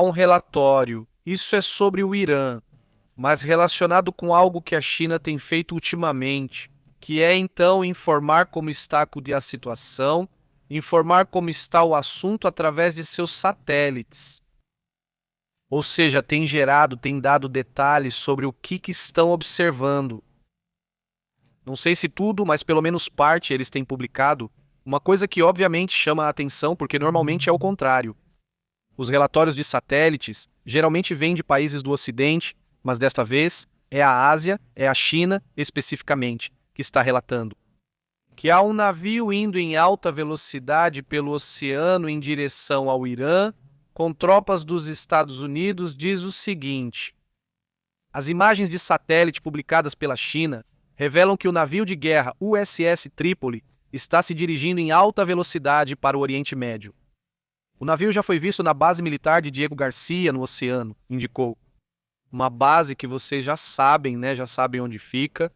um relatório. Isso é sobre o Irã, mas relacionado com algo que a China tem feito ultimamente, que é então informar como está a situação informar como está o assunto através de seus satélites. Ou seja, tem dado detalhes sobre o que estão observando. Não sei se tudo, mas pelo menos parte eles têm publicado, uma coisa que obviamente chama a atenção porque normalmente é o contrário. Os relatórios de satélites geralmente vêm de países do Ocidente, mas desta vez é a Ásia, é a China especificamente, que está relatando que há um navio indo em alta velocidade pelo oceano em direção ao Irã, com tropas dos Estados Unidos, diz o seguinte: as imagens de satélite publicadas pela China revelam que o navio de guerra USS Trípoli está se dirigindo em alta velocidade para o Oriente Médio. O navio já foi visto na base militar de Diego Garcia, no oceano, indicou. Uma base que vocês já sabem, né? Já sabem onde fica.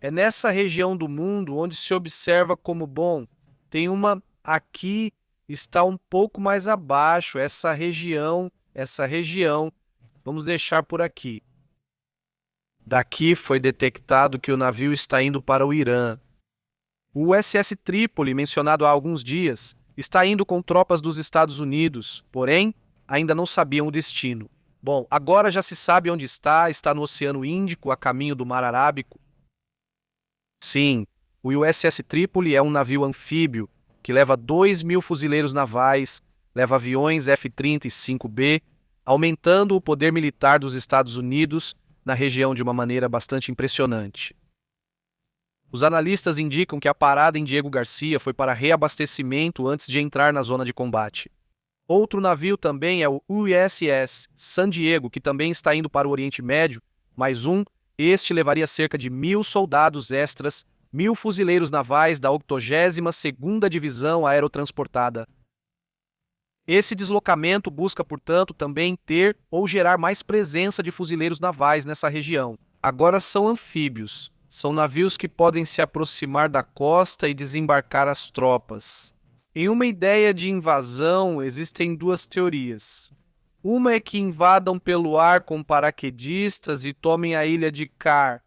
É nessa região do mundo onde se observa como, bom, tem uma aqui, está um pouco mais abaixo, essa região, vamos deixar por aqui. Daqui foi detectado que o navio está indo para o Irã. O USS Trípoli, mencionado há alguns dias, está indo com tropas dos Estados Unidos, porém, ainda não sabiam o destino. Bom, agora já se sabe onde está no Oceano Índico, a caminho do Mar Arábico. Sim, o USS Trípoli é um navio anfíbio que leva 2.000 fuzileiros navais, leva aviões F-35B, aumentando o poder militar dos Estados Unidos na região de uma maneira bastante impressionante. Os analistas indicam que a parada em Diego Garcia foi para reabastecimento antes de entrar na zona de combate. Outro navio também é o USS San Diego, que também está indo para o Oriente Médio, mais este levaria cerca de 1.000 soldados extras, 1.000 fuzileiros navais da 82ª Divisão Aerotransportada. Esse deslocamento busca, portanto, também ter ou gerar mais presença de fuzileiros navais nessa região. Agora são anfíbios. São navios que podem se aproximar da costa e desembarcar as tropas. Em uma ideia de invasão, existem duas teorias. Uma é que invadam pelo ar com paraquedistas e tomem a ilha de Kar,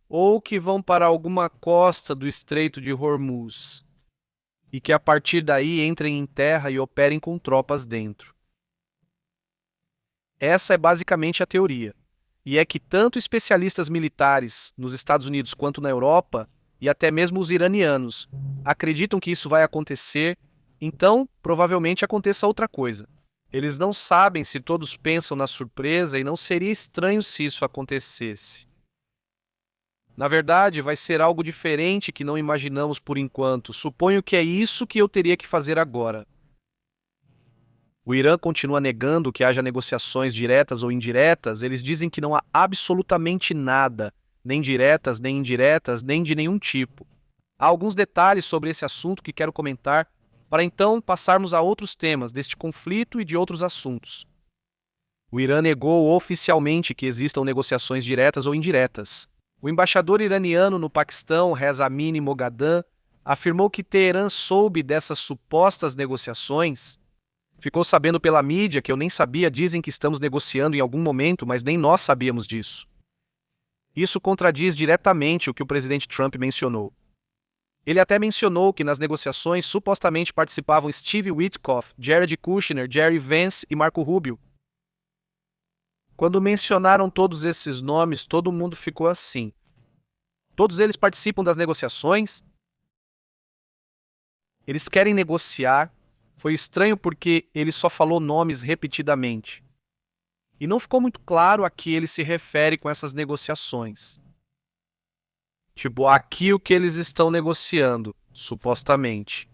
ou que vão para alguma costa do Estreito de Hormuz, e que a partir daí entrem em terra e operem com tropas dentro. Essa é basicamente a teoria, e é que tanto especialistas militares nos Estados Unidos quanto na Europa, e até mesmo os iranianos, acreditam que isso vai acontecer, então provavelmente aconteça outra coisa. Eles não sabem se todos pensam na surpresa e não seria estranho se isso acontecesse. Na verdade, vai ser algo diferente que não imaginamos por enquanto. Suponho que é isso que eu teria que fazer agora. O Irã continua negando que haja negociações diretas ou indiretas. Eles dizem que não há absolutamente nada, nem diretas, nem indiretas, nem de nenhum tipo. Há alguns detalhes sobre esse assunto que quero comentar, para então passarmos a outros temas deste conflito e de outros assuntos. O Irã negou oficialmente que existam negociações diretas ou indiretas. O embaixador iraniano no Paquistão, Reza Amini Moghadam, afirmou que Teherã soube dessas supostas negociações. Ficou sabendo pela mídia, que eu nem sabia, dizem que estamos negociando em algum momento, mas nem nós sabíamos disso. Isso contradiz diretamente o que o presidente Trump mencionou. Ele até mencionou que nas negociações supostamente participavam Steve Witkoff, Jared Kushner, Jerry Vance e Marco Rubio. Quando mencionaram todos esses nomes, todo mundo ficou assim. Todos eles participam das negociações? Eles querem negociar. Foi estranho porque ele só falou nomes repetidamente. E não ficou muito claro a que ele se refere com essas negociações. Tipo, aqui o que eles estão negociando, supostamente.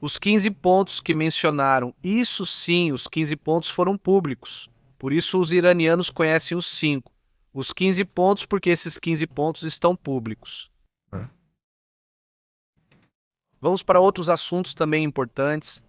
Os 15 pontos que mencionaram, isso sim, os 15 pontos foram públicos. Por isso os iranianos conhecem os 5. Os 15 pontos porque esses 15 pontos estão públicos. Vamos para outros assuntos também importantes.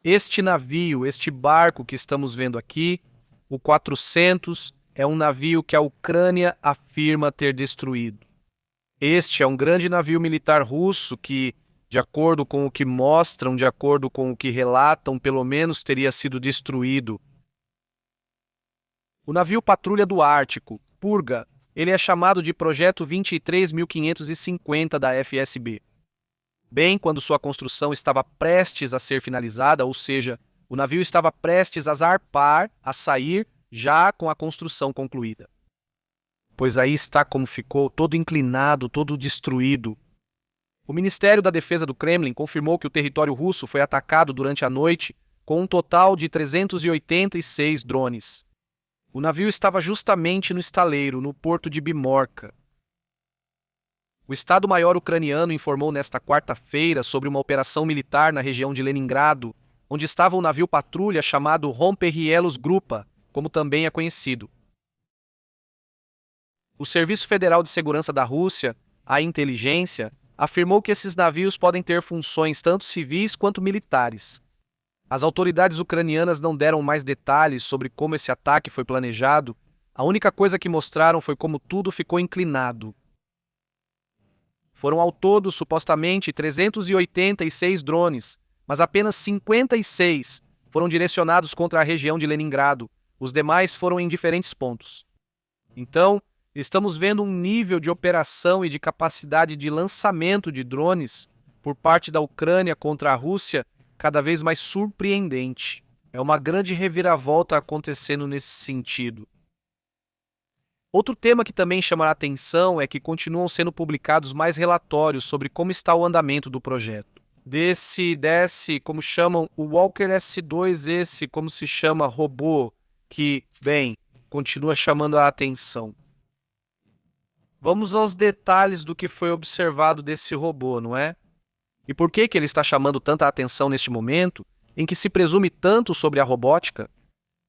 Este navio, este barco que estamos vendo aqui, o 400, é um navio que a Ucrânia afirma ter destruído. Este é um grande navio militar russo que, de acordo com o que mostram, de acordo com o que relatam, pelo menos teria sido destruído. O navio patrulha do Ártico, Purga, ele é chamado de Projeto 23.550 da FSB. Bem quando sua construção estava prestes a ser finalizada, ou seja, o navio estava prestes a zarpar, a sair, já com a construção concluída. Pois aí está como ficou, todo inclinado, todo destruído. O Ministério da Defesa do Kremlin confirmou que o território russo foi atacado durante a noite com um total de 386 drones. O navio estava justamente no estaleiro, no porto de Bimorka. O Estado-Maior ucraniano informou nesta quarta-feira sobre uma operação militar na região de Leningrado, onde estava um navio patrulha chamado Romperielos Grupa, como também é conhecido. O Serviço Federal de Segurança da Rússia, a inteligência, afirmou que esses navios podem ter funções tanto civis quanto militares. As autoridades ucranianas não deram mais detalhes sobre como esse ataque foi planejado, a única coisa que mostraram foi como tudo ficou inclinado. Foram ao todo, supostamente, 386 drones, mas apenas 56 foram direcionados contra a região de Leningrado, os demais foram em diferentes pontos. Então, estamos vendo um nível de operação e de capacidade de lançamento de drones por parte da Ucrânia contra a Rússia cada vez mais surpreendente. É uma grande reviravolta acontecendo nesse sentido. Outro tema que também chama a atenção é que continuam sendo publicados mais relatórios sobre como está o andamento do projeto. Como chamam, o Walker S2, esse, como se chama, robô, que, bem, continua chamando a atenção. Vamos aos detalhes do que foi observado desse robô, não é? E por que ele está chamando tanta atenção neste momento, em que se presume tanto sobre a robótica?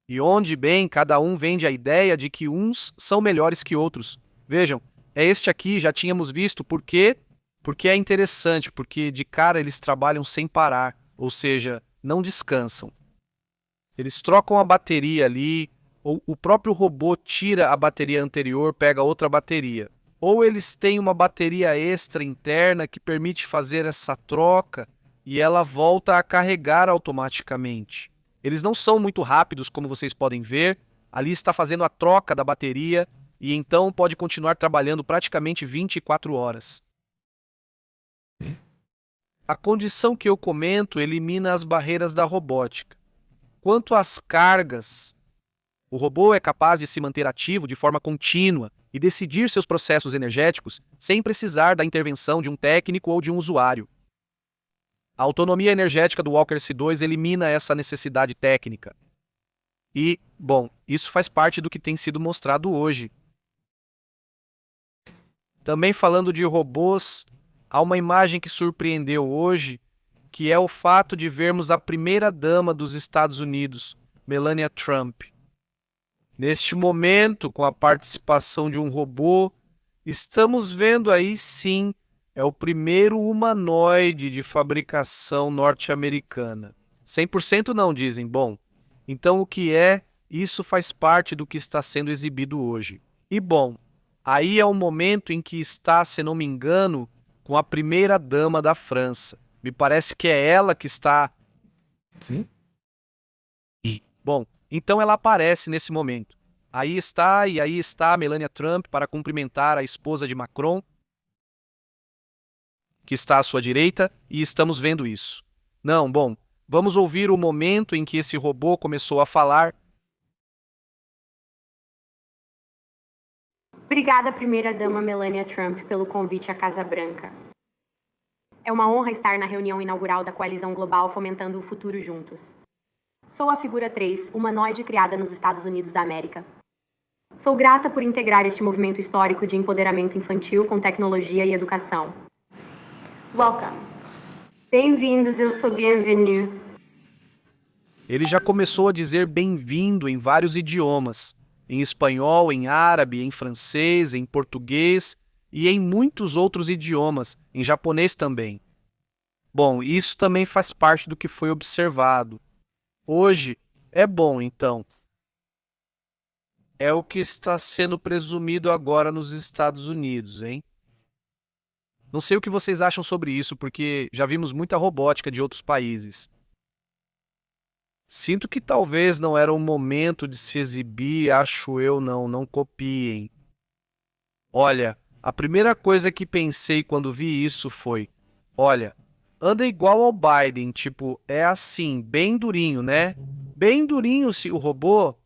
E onde, bem, cada um vende a ideia de que uns são melhores que outros. Vejam, é este aqui, já tínhamos visto. Por quê? Porque é interessante, porque de cara eles trabalham sem parar, ou seja, não descansam. Eles trocam a bateria ali, ou o próprio robô tira a bateria anterior, pega outra bateria. Ou eles têm uma bateria extra interna que permite fazer essa troca e ela volta a carregar automaticamente. Eles não são muito rápidos, como vocês podem ver. Ali está fazendo a troca da bateria e então pode continuar trabalhando praticamente 24 horas. A condição que eu comento elimina as barreiras da robótica. Quanto às cargas, o robô é capaz de se manter ativo de forma contínua e decidir seus processos energéticos sem precisar da intervenção de um técnico ou de um usuário. A autonomia energética do Walker S2 elimina essa necessidade técnica. E, bom, isso faz parte do que tem sido mostrado hoje. Também falando de robôs, há uma imagem que surpreendeu hoje, que é o fato de vermos a primeira-dama dos Estados Unidos, Melania Trump. Neste momento, com a participação de um robô, estamos vendo aí sim, é o primeiro humanoide de fabricação norte-americana. 100% não, dizem. Bom, então o que é? Isso faz parte do que está sendo exibido hoje. E bom, aí é o momento em que está, se não me engano, com a primeira-dama da França. Me parece que é ela que está... Sim. Bom, então ela aparece nesse momento. Aí está a Melania Trump para cumprimentar a esposa de Macron, que está à sua direita, e estamos vendo isso. Não, bom, vamos ouvir o momento em que esse robô começou a falar. Obrigada, primeira-dama Melania Trump, pelo convite à Casa Branca. É uma honra estar na reunião inaugural da Coalizão Global Fomentando o Futuro Juntos. Sou a figura 3, humanoide criada nos Estados Unidos da América. Sou grata por integrar este movimento histórico de empoderamento infantil com tecnologia e educação. Welcome. Bem-vindos, eu sou bienvenue. Ele já começou a dizer bem-vindo em vários idiomas. Em espanhol, em árabe, em francês, em português e em muitos outros idiomas, em japonês também. Bom, isso também faz parte do que foi observado. Hoje é bom, então. É o que está sendo presumido agora nos Estados Unidos, hein? Não sei o que vocês acham sobre isso, porque já vimos muita robótica de outros países. Sinto que talvez não era o momento de se exibir, acho eu, não copiem. Olha, a primeira coisa que pensei quando vi isso foi, olha, anda igual ao Biden, tipo, é assim, bem durinho, né? Bem durinho o robô.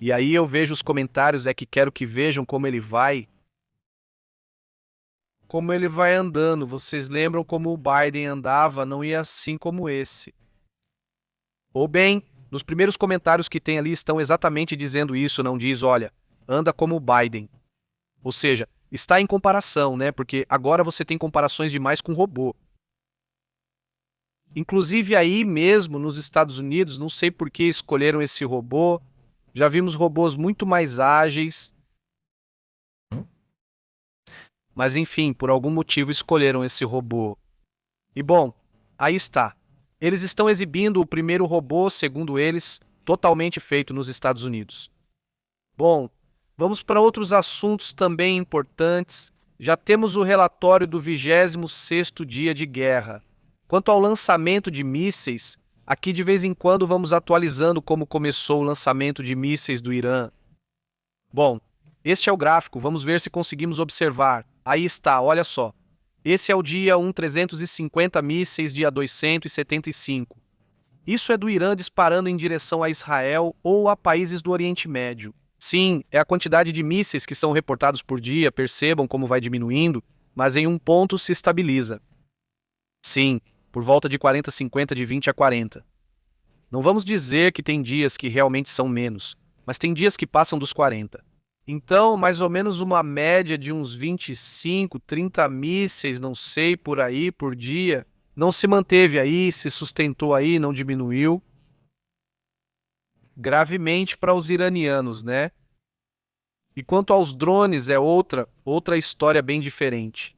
E aí eu vejo os comentários, é que quero que vejam como ele vai. Como ele vai andando. Vocês lembram como o Biden andava? Não ia assim como esse. Ou bem, nos primeiros comentários que tem ali estão exatamente dizendo isso, não diz, olha, anda como o Biden. Ou seja, está em comparação, né? Porque agora você tem comparações demais com robô. Inclusive aí mesmo nos Estados Unidos, não sei por que escolheram esse robô. Já vimos robôs muito mais ágeis. Mas enfim, por algum motivo escolheram esse robô. E bom, aí está. Eles estão exibindo o primeiro robô, segundo eles, totalmente feito nos Estados Unidos. Bom, vamos para outros assuntos também importantes. Já temos o relatório do 26º dia de guerra. Quanto ao lançamento de mísseis, aqui de vez em quando vamos atualizando como começou o lançamento de mísseis do Irã. Bom, este é o gráfico, vamos ver se conseguimos observar. Aí está, olha só. Esse é o dia 350 mísseis, dia 275. Isso é do Irã disparando em direção a Israel ou a países do Oriente Médio. Sim, é a quantidade de mísseis que são reportados por dia, percebam como vai diminuindo, mas em um ponto se estabiliza. Sim, por volta de 40, 50, de 20 a 40. Não vamos dizer que tem dias que realmente são menos, mas tem dias que passam dos 40. Então, mais ou menos uma média de uns 25, 30 mísseis, não sei, por aí, por dia. Não se manteve aí, se sustentou aí, não diminuiu. Gravemente para os iranianos, né? E quanto aos drones, é outra história bem diferente.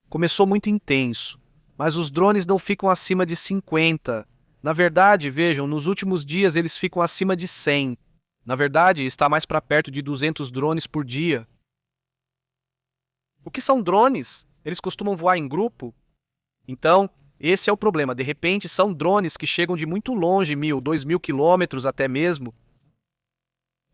Começou muito intenso, mas os drones não ficam acima de 50. Na verdade, vejam, nos últimos dias eles ficam acima de 100. Na verdade, está mais para perto de 200 drones por dia. O que são drones? Eles costumam voar em grupo? Então, esse é o problema. De repente, são drones que chegam de muito longe, 1.000, 2.000 quilômetros até mesmo.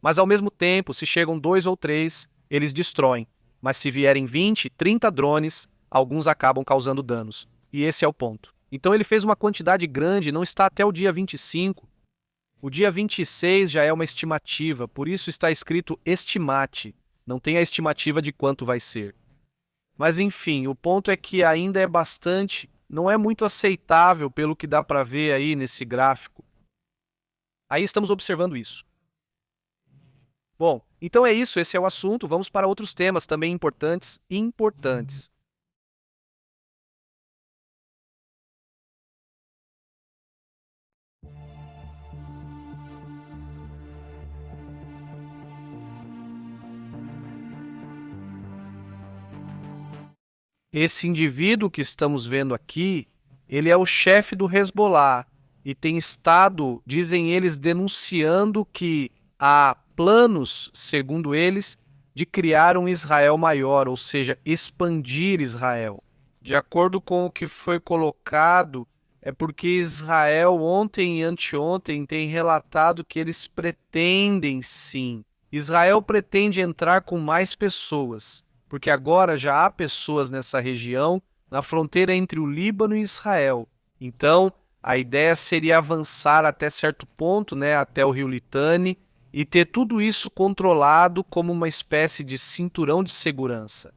Mas, ao mesmo tempo, se chegam 2 ou 3, eles destroem. Mas se vierem 20, 30 drones, alguns acabam causando danos. E esse é o ponto. Então, ele fez uma quantidade grande, não está até o dia 25. O dia 26 já é uma estimativa, por isso está escrito estimate. Não tem a estimativa de quanto vai ser. Mas enfim, o ponto é que ainda é bastante, não é muito aceitável pelo que dá para ver aí nesse gráfico. Aí estamos observando isso. Bom, então é isso, esse é o assunto. Vamos para outros temas também importantes. Esse indivíduo que estamos vendo aqui, ele é o chefe do Hezbollah e tem estado, dizem eles, denunciando que há planos, segundo eles, de criar um Israel maior, ou seja, expandir Israel. De acordo com o que foi colocado, é porque Israel ontem e anteontem tem relatado que eles pretendem sim. Israel pretende entrar com mais pessoas, porque agora já há pessoas nessa região, na fronteira entre o Líbano e Israel. Então, a ideia seria avançar até certo ponto, né, até o rio Litani, e ter tudo isso controlado como uma espécie de cinturão de segurança.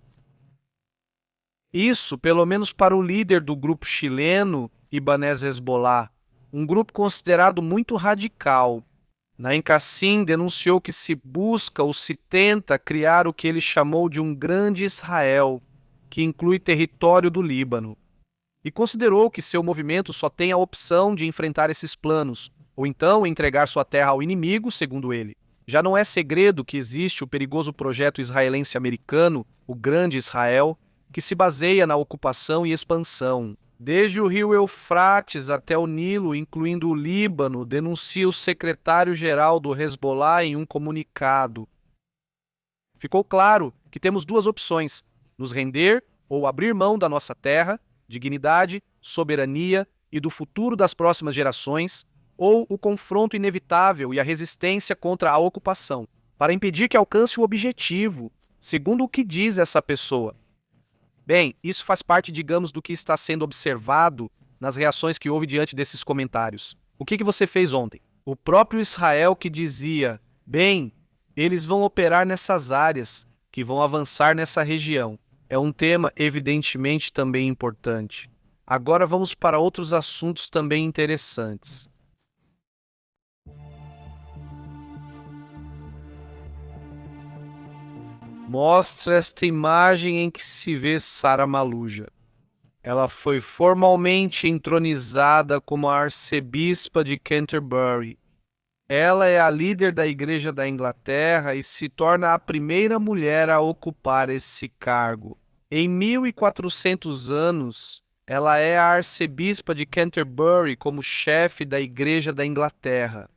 Isso, pelo menos para o líder do grupo chileno, Ibanez Hezbollah, um grupo considerado muito radical. Naim Kassim denunciou que se busca ou se tenta criar o que ele chamou de um grande Israel, que inclui território do Líbano. E considerou que seu movimento só tem a opção de enfrentar esses planos, ou então entregar sua terra ao inimigo, segundo ele. Já não é segredo que existe o perigoso projeto israelense-americano, o Grande Israel, que se baseia na ocupação e expansão. Desde o rio Eufrates até o Nilo, incluindo o Líbano, denuncia o secretário-geral do Hezbollah em um comunicado. Ficou claro que temos duas opções: nos render ou abrir mão da nossa terra, dignidade, soberania e do futuro das próximas gerações, ou o confronto inevitável e a resistência contra a ocupação, para impedir que alcance o objetivo, segundo o que diz essa pessoa. Bem, isso faz parte, digamos, do que está sendo observado nas reações que houve diante desses comentários. O que você fez ontem? O próprio Israel que dizia, bem, eles vão operar nessas áreas, que vão avançar nessa região. É um tema evidentemente também importante. Agora vamos para outros assuntos também interessantes. Mostra esta imagem em que se vê Sarah Maluja. Ela foi formalmente entronizada como a arcebispa de Canterbury. Ela é a líder da Igreja da Inglaterra e se torna a primeira mulher a ocupar esse cargo. Em 1400 anos, ela é a arcebispa de Canterbury como chefe da Igreja da Inglaterra.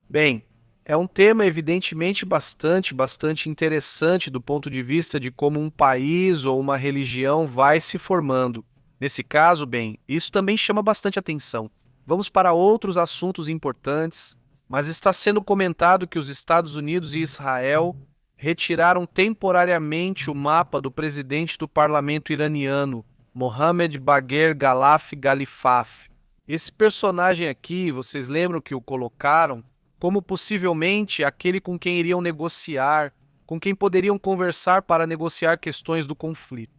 Bem, é um tema evidentemente bastante interessante do ponto de vista de como um país ou uma religião vai se formando. Nesse caso, bem, isso também chama bastante atenção. Vamos para outros assuntos importantes, mas está sendo comentado que os Estados Unidos e Israel retiraram temporariamente o mapa do presidente do parlamento iraniano, Mohammad Bagher Ghalibaf. Esse personagem aqui, vocês lembram que o colocaram como possivelmente aquele com quem iriam negociar, com quem poderiam conversar para negociar questões do conflito.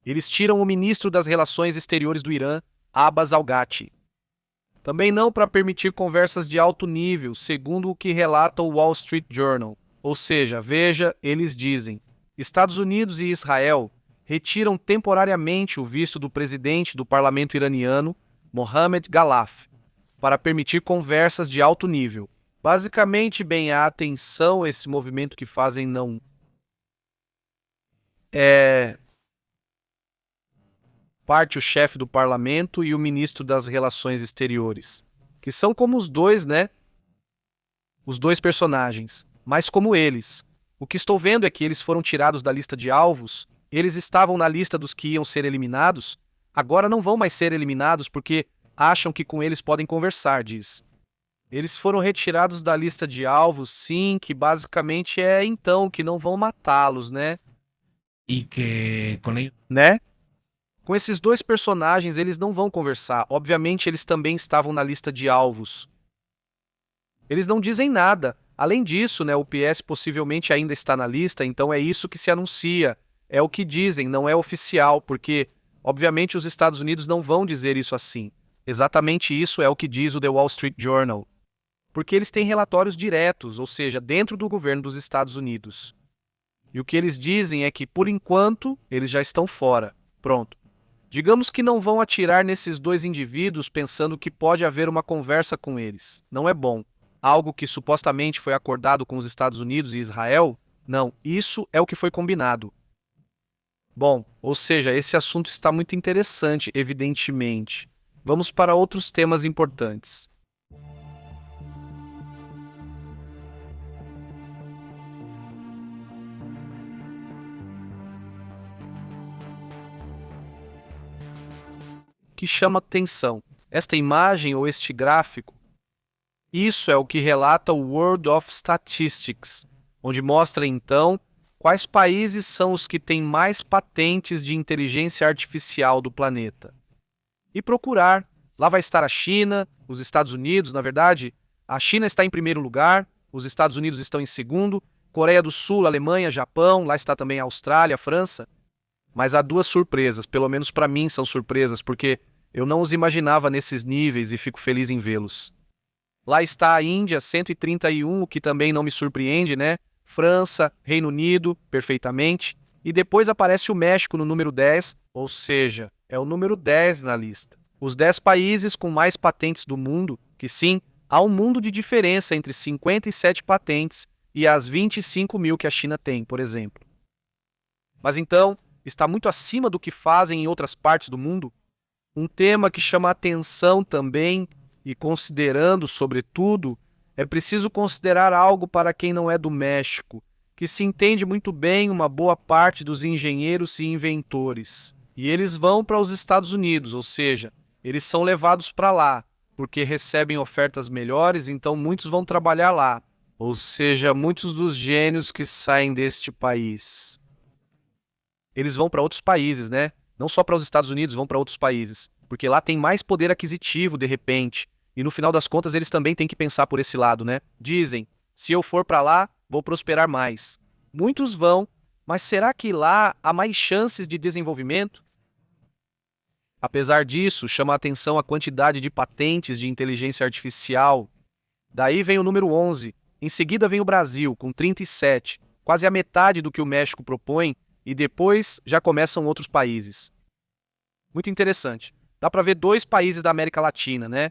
Eles tiram o ministro das Relações Exteriores do Irã, Abbas Al-Ghazi. Também não para permitir conversas de alto nível, segundo o que relata o Wall Street Journal. Ou seja, veja, eles dizem, Estados Unidos e Israel retiram temporariamente o visto do presidente do parlamento iraniano, Mohammad Ghalibaf, para permitir conversas de alto nível. Basicamente, bem, a atenção, esse movimento que fazem não parte o chefe do parlamento e o ministro das Relações Exteriores, que são como os dois, né? Os dois personagens, mas como eles. O que estou vendo é que eles foram tirados da lista de alvos, eles estavam na lista dos que iam ser eliminados, agora não vão mais ser eliminados porque acham que com eles podem conversar, diz. Eles foram retirados da lista de alvos, sim, que basicamente é então que não vão matá-los, né? Y que con ellos, Né? Com esses dois personagens, eles não vão conversar. Obviamente, eles também estavam na lista de alvos. Eles não dizem nada. Além disso, né, o PS possivelmente ainda está na lista, então é isso que se anuncia. É o que dizem, não é oficial, porque, obviamente, os Estados Unidos não vão dizer isso assim. Exatamente isso é o que diz o The Wall Street Journal. Porque eles têm relatórios diretos, ou seja, dentro do governo dos Estados Unidos. E o que eles dizem é que, por enquanto, eles já estão fora. Pronto. Digamos que não vão atirar nesses dois indivíduos pensando que pode haver uma conversa com eles. Não é bom. Algo que supostamente foi acordado com os Estados Unidos e Israel? Não, isso é o que foi combinado. Bom, ou seja, esse assunto está muito interessante, evidentemente. Vamos para outros temas importantes. Que chama atenção. Esta imagem ou este gráfico, isso é o que relata o World of Statistics, onde mostra então quais países são os que têm mais patentes de inteligência artificial do planeta. E procurar. Lá vai estar a China, os Estados Unidos, na verdade, a China está em primeiro lugar, os Estados Unidos estão em segundo, Coreia do Sul, Alemanha, Japão, lá está também a Austrália, a França. Mas há duas surpresas, pelo menos para mim são surpresas, porque eu não os imaginava nesses níveis e fico feliz em vê-los. Lá está a Índia, 131, o que também não me surpreende, né? França, Reino Unido, perfeitamente. E depois aparece o México no número 10, ou seja, é o número 10 na lista. Os 10 países com mais patentes do mundo, que sim, há um mundo de diferença entre 57 patentes e as 25 mil que a China tem, por exemplo. Mas então, está muito acima do que fazem em outras partes do mundo? Um tema que chama a atenção também, e considerando, sobretudo, é preciso considerar algo para quem não é do México, que se entende muito bem uma boa parte dos engenheiros e inventores. E eles vão para os Estados Unidos, ou seja, eles são levados para lá, porque recebem ofertas melhores, então muitos vão trabalhar lá. Ou seja, muitos dos gênios que saem deste país, eles vão para outros países, né? Não só para os Estados Unidos, vão para outros países, porque lá tem mais poder aquisitivo, de repente. E no final das contas, eles também têm que pensar por esse lado, né? Dizem, se eu for para lá, vou prosperar mais. Muitos vão, mas será que lá há mais chances de desenvolvimento? Apesar disso, chama a atenção a quantidade de patentes de inteligência artificial. Daí vem o número 11. Em seguida vem o Brasil, com 37, quase a metade do que o México propõe, e depois já começam outros países. Muito interessante. Dá para ver 2 países da América Latina, né?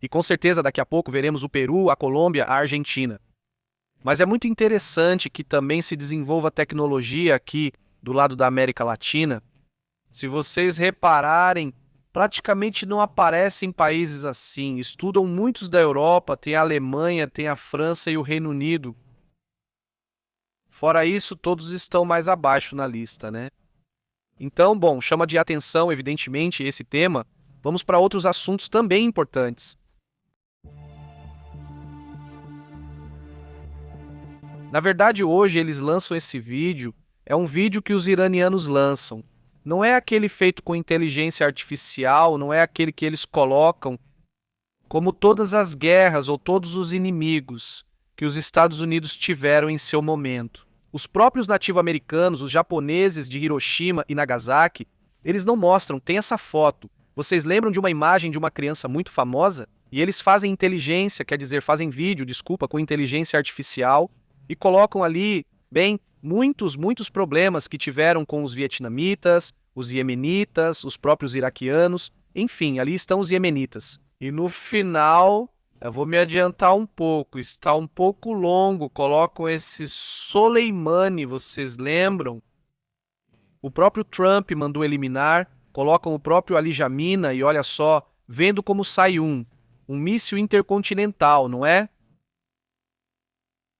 E com certeza daqui a pouco veremos o Peru, a Colômbia, a Argentina. Mas é muito interessante que também se desenvolva tecnologia aqui do lado da América Latina. Se vocês repararem, praticamente não aparecem países assim. Estudam muitos da Europa, tem a Alemanha, tem a França e o Reino Unido. Fora isso, todos estão mais abaixo na lista, né? Então, bom, chama de atenção, evidentemente, esse tema. Vamos para outros assuntos também importantes. Na verdade, hoje eles lançam esse vídeo, é um vídeo que os iranianos lançam. Não é aquele feito com inteligência artificial, não é aquele que eles colocam como todas as guerras ou todos os inimigos que os Estados Unidos tiveram em seu momento. Os próprios nativo-americanos, os japoneses de Hiroshima e Nagasaki, eles não mostram, tem essa foto. Vocês lembram de uma imagem de uma criança muito famosa? E eles fazem inteligência, quer dizer, fazem vídeo, com inteligência artificial e colocam ali, bem, muitos problemas que tiveram com os vietnamitas, os iemenitas, os próprios iraquianos, enfim, ali estão os iemenitas. E no final, eu vou me adiantar um pouco, está um pouco longo, colocam esse Soleimani, vocês lembram? O próprio Trump mandou eliminar, colocam o próprio Ali Jamina e olha só, vendo como sai um míssil intercontinental, não é?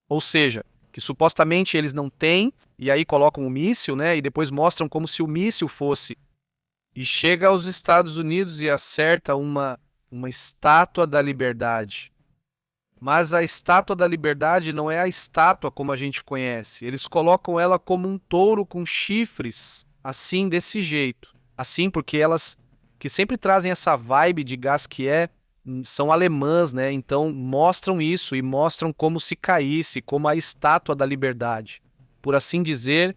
Ou seja, que supostamente eles não têm, e aí colocam o míssil, né? E depois mostram como se o míssil fosse. E chega aos Estados Unidos e acerta uma estátua da liberdade. Mas a estátua da liberdade não é a estátua como a gente conhece. Eles colocam ela como um touro com chifres, assim, desse jeito. Assim, porque elas, que sempre trazem essa vibe de gás que são alemãs, né? Então mostram isso e mostram como se caísse, como a estátua da liberdade. Por assim dizer,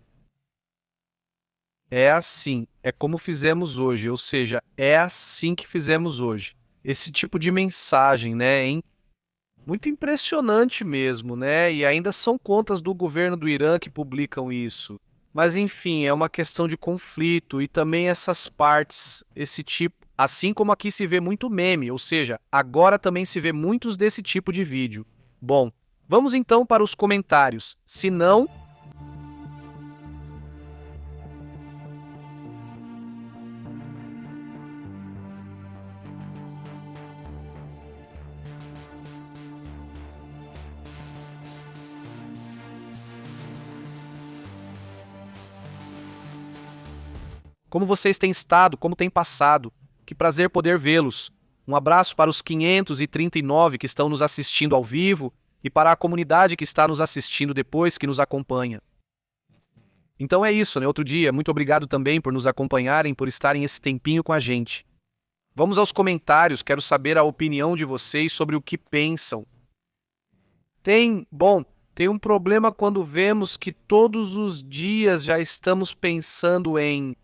é assim, é como fizemos hoje, ou seja, é assim que fizemos hoje. Esse tipo de mensagem, né, hein? Muito impressionante mesmo, né? E ainda são contas do governo do Irã que publicam isso. Mas enfim, é uma questão de conflito e também essas partes, esse tipo. Assim como aqui se vê muito meme, ou seja, agora também se vê muitos desse tipo de vídeo. Bom, vamos então para os comentários. Se não... Como vocês têm estado, como têm passado? Que prazer poder vê-los. Um abraço para os 539 que estão nos assistindo ao vivo e para a comunidade que está nos assistindo depois, que nos acompanha. Então é isso, né? Outro dia, muito obrigado também por nos acompanharem, por estarem esse tempinho com a gente. Vamos aos comentários, quero saber a opinião de vocês sobre o que pensam. Tem um problema quando vemos que todos os dias já estamos pensando em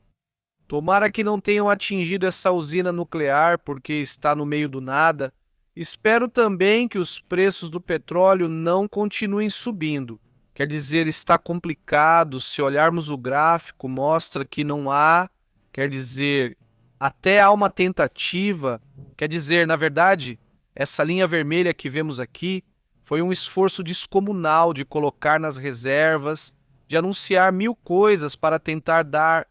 tomara que não tenham atingido essa usina nuclear porque está no meio do nada. Espero também que os preços do petróleo não continuem subindo. Quer dizer, está complicado. Se olharmos o gráfico, mostra que não há. Quer dizer, até há uma tentativa. Quer dizer, na verdade, essa linha vermelha que vemos aqui foi um esforço descomunal de colocar nas reservas, de anunciar 1000 coisas para tentar dar,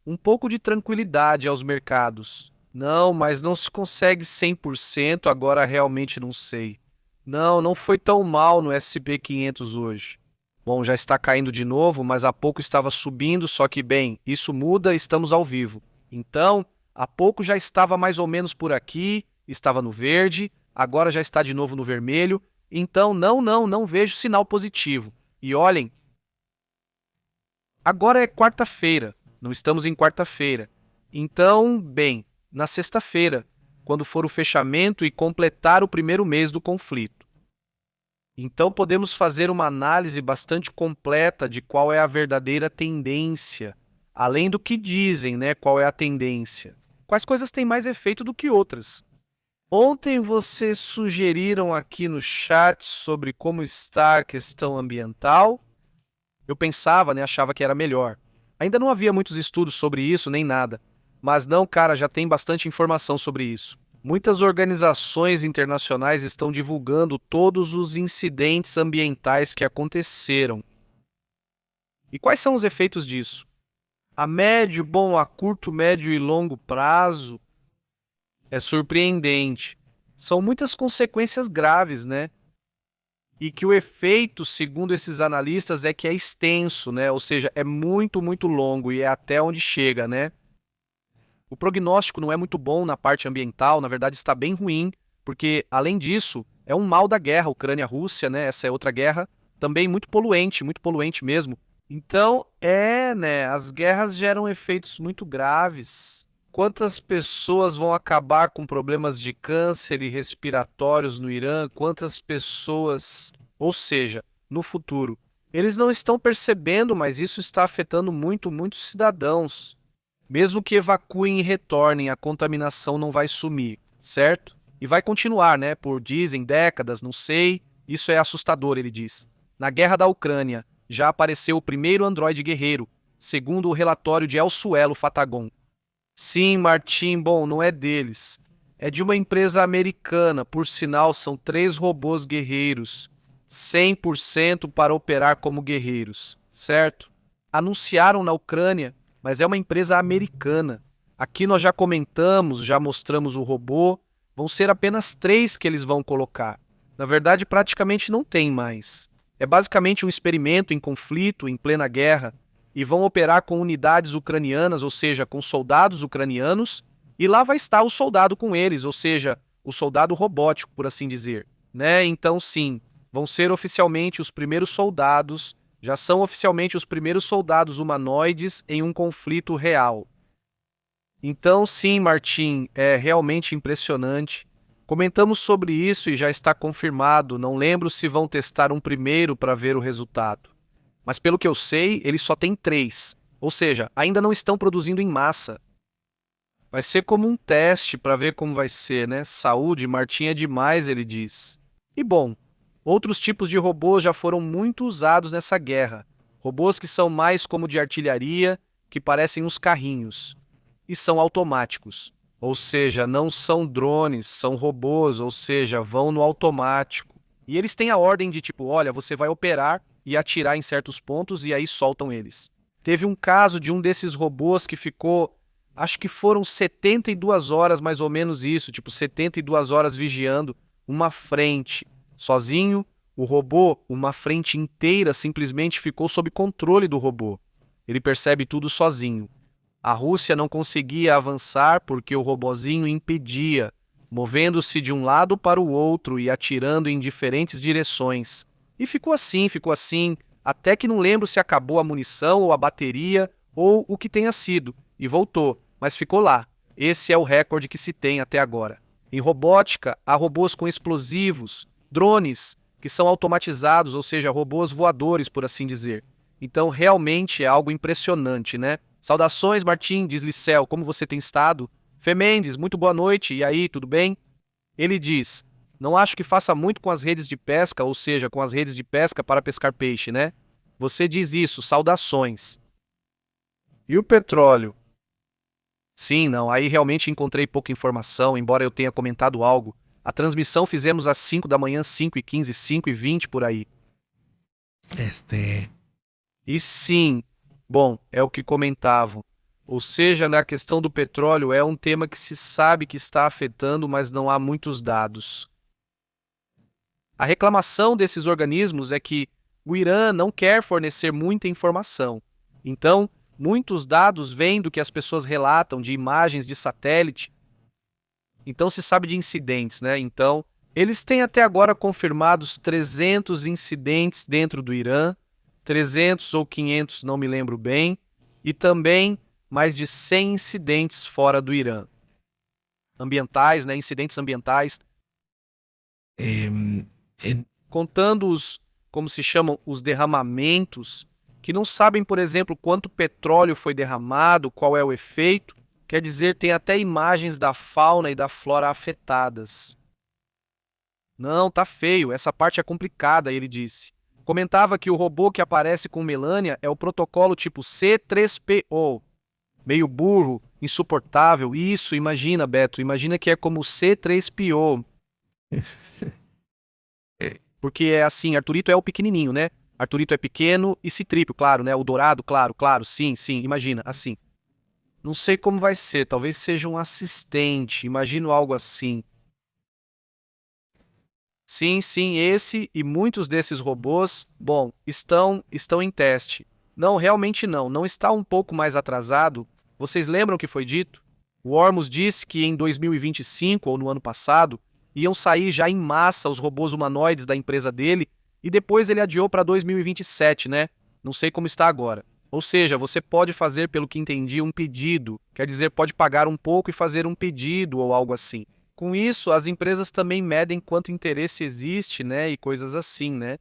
um pouco de tranquilidade aos mercados. Não, mas não se consegue 100%, agora realmente não sei. Não foi tão mal no SP500 hoje. Bom, já está caindo de novo, mas há pouco estava subindo, só que, bem, isso muda, estamos ao vivo. Então, há pouco já estava mais ou menos por aqui, estava no verde, agora já está de novo no vermelho. Então, não vejo sinal positivo. E olhem, agora é quarta-feira, não estamos em quarta-feira. Então, bem, na sexta-feira, quando for o fechamento e completar o primeiro mês do conflito. Então podemos fazer uma análise bastante completa de qual é a verdadeira tendência, além do que dizem, né, qual é a tendência. Quais coisas têm mais efeito do que outras? Ontem vocês sugeriram aqui no chat sobre como está a questão ambiental. Eu pensava, né, achava que era melhor. Ainda não havia muitos estudos sobre isso, nem nada. Mas não, cara, já tem bastante informação sobre isso. Muitas organizações internacionais estão divulgando todos os incidentes ambientais que aconteceram. E quais são os efeitos disso? A médio, a curto, médio e longo prazo é surpreendente. São muitas consequências graves, né? E que o efeito, segundo esses analistas, é que é extenso, né? Ou seja, é muito longo e é até onde chega, né? O prognóstico não é muito bom na parte ambiental, na verdade está bem ruim, porque, além disso, é um mal da guerra Ucrânia-Rússia, né? Essa é outra guerra, também muito poluente mesmo. Então, as guerras geram efeitos muito graves. Quantas pessoas vão acabar com problemas de câncer e respiratórios no Irã? Quantas pessoas... Ou seja, no futuro. Eles não estão percebendo, mas isso está afetando muitos cidadãos. Mesmo que evacuem e retornem, a contaminação não vai sumir, certo? E vai continuar, né? Por dizem décadas, não sei. Isso é assustador, ele diz. Na guerra da Ucrânia, já apareceu o primeiro androide guerreiro, segundo o relatório de El Suelo Fatagon. Sim, Martim, não é deles. É de uma empresa americana, por sinal, são 3 robôs guerreiros, 100% para operar como guerreiros, certo? Anunciaram na Ucrânia, mas é uma empresa americana. Aqui nós já comentamos, já mostramos o robô, vão ser apenas 3 que eles vão colocar. Na verdade, praticamente não tem mais. É basicamente um experimento em conflito, em plena guerra, e vão operar com unidades ucranianas, ou seja, com soldados ucranianos, e lá vai estar o soldado com eles, ou seja, o soldado robótico, por assim dizer, né? Então, sim, vão ser oficialmente os primeiros soldados, já são oficialmente os primeiros soldados humanoides em um conflito real. Então, sim, Martim, é realmente impressionante. Comentamos sobre isso e já está confirmado, não lembro se vão testar um primeiro para ver o resultado. Mas pelo que eu sei, eles só têm 3, ou seja, ainda não estão produzindo em massa. Vai ser como um teste para ver como vai ser, né? Saúde, Martim, é demais, ele diz. E outros tipos de robôs já foram muito usados nessa guerra. Robôs que são mais como de artilharia, que parecem uns carrinhos. E são automáticos. Ou seja, não são drones, são robôs, ou seja, vão no automático. E eles têm a ordem de tipo, olha, você vai operar e atirar em certos pontos e aí soltam eles. Teve um caso de um desses robôs que ficou, acho que foram 72 horas mais ou menos isso, tipo 72 horas vigiando uma frente. Sozinho, o robô, uma frente inteira simplesmente ficou sob controle do robô. Ele percebe tudo sozinho. A Rússia não conseguia avançar porque o robozinho impedia, movendo-se de um lado para o outro e atirando em diferentes direções. E ficou assim, até que não lembro se acabou a munição ou a bateria ou o que tenha sido, e voltou, mas ficou lá. Esse é o recorde que se tem até agora. Em robótica, há robôs com explosivos, drones, que são automatizados, ou seja, robôs voadores, por assim dizer. Então, realmente é algo impressionante, né? Saudações, Martim, diz Licel, como você tem estado? Fê Mendes, muito boa noite, e aí, tudo bem? Ele diz, não acho que faça muito com as redes de pesca, ou seja, com as redes de pesca para pescar peixe, né? Você diz isso, saudações. E o petróleo? Sim, não, aí realmente encontrei pouca informação, embora eu tenha comentado algo. A transmissão fizemos às 5 da manhã, 5h15, 5h20 por aí. E sim, é o que comentavam. Ou seja, na questão do petróleo é um tema que se sabe que está afetando, mas não há muitos dados. A reclamação desses organismos é que o Irã não quer fornecer muita informação. Então, muitos dados vêm do que as pessoas relatam de imagens de satélite. Então, se sabe de incidentes, né? Então, eles têm até agora confirmados 300 incidentes dentro do Irã, 300 ou 500, não me lembro bem, e também mais de 100 incidentes fora do Irã. Ambientais, né? Incidentes ambientais. Contando os, como se chamam, os derramamentos, que não sabem, por exemplo, quanto petróleo foi derramado, qual é o efeito. Quer dizer, tem até imagens da fauna e da flora afetadas. Não, tá feio, essa parte é complicada, ele disse. Comentava que o robô que aparece com Melania é o protocolo tipo C3PO. Meio burro, insuportável. Isso, imagina, Beto, imagina que é como o C3PO. Porque é assim, Arthurito é o pequenininho, né? Arthurito é pequeno e Citripio, claro, né? O dourado, claro, sim, imagina, assim. Não sei como vai ser, talvez seja um assistente, imagino algo assim. Sim, esse e muitos desses robôs, bom, estão em teste. Não, realmente não está um pouco mais atrasado. Vocês lembram o que foi dito? O Ormus disse que em 2025, ou no ano passado, iam sair já em massa os robôs humanoides da empresa dele, e depois ele adiou para 2027, né? Não sei como está agora. Ou seja, você pode fazer, pelo que entendi, um pedido. Quer dizer, pode pagar um pouco e fazer um pedido ou algo assim. Com isso, as empresas também medem quanto interesse existe, né? E coisas assim, né?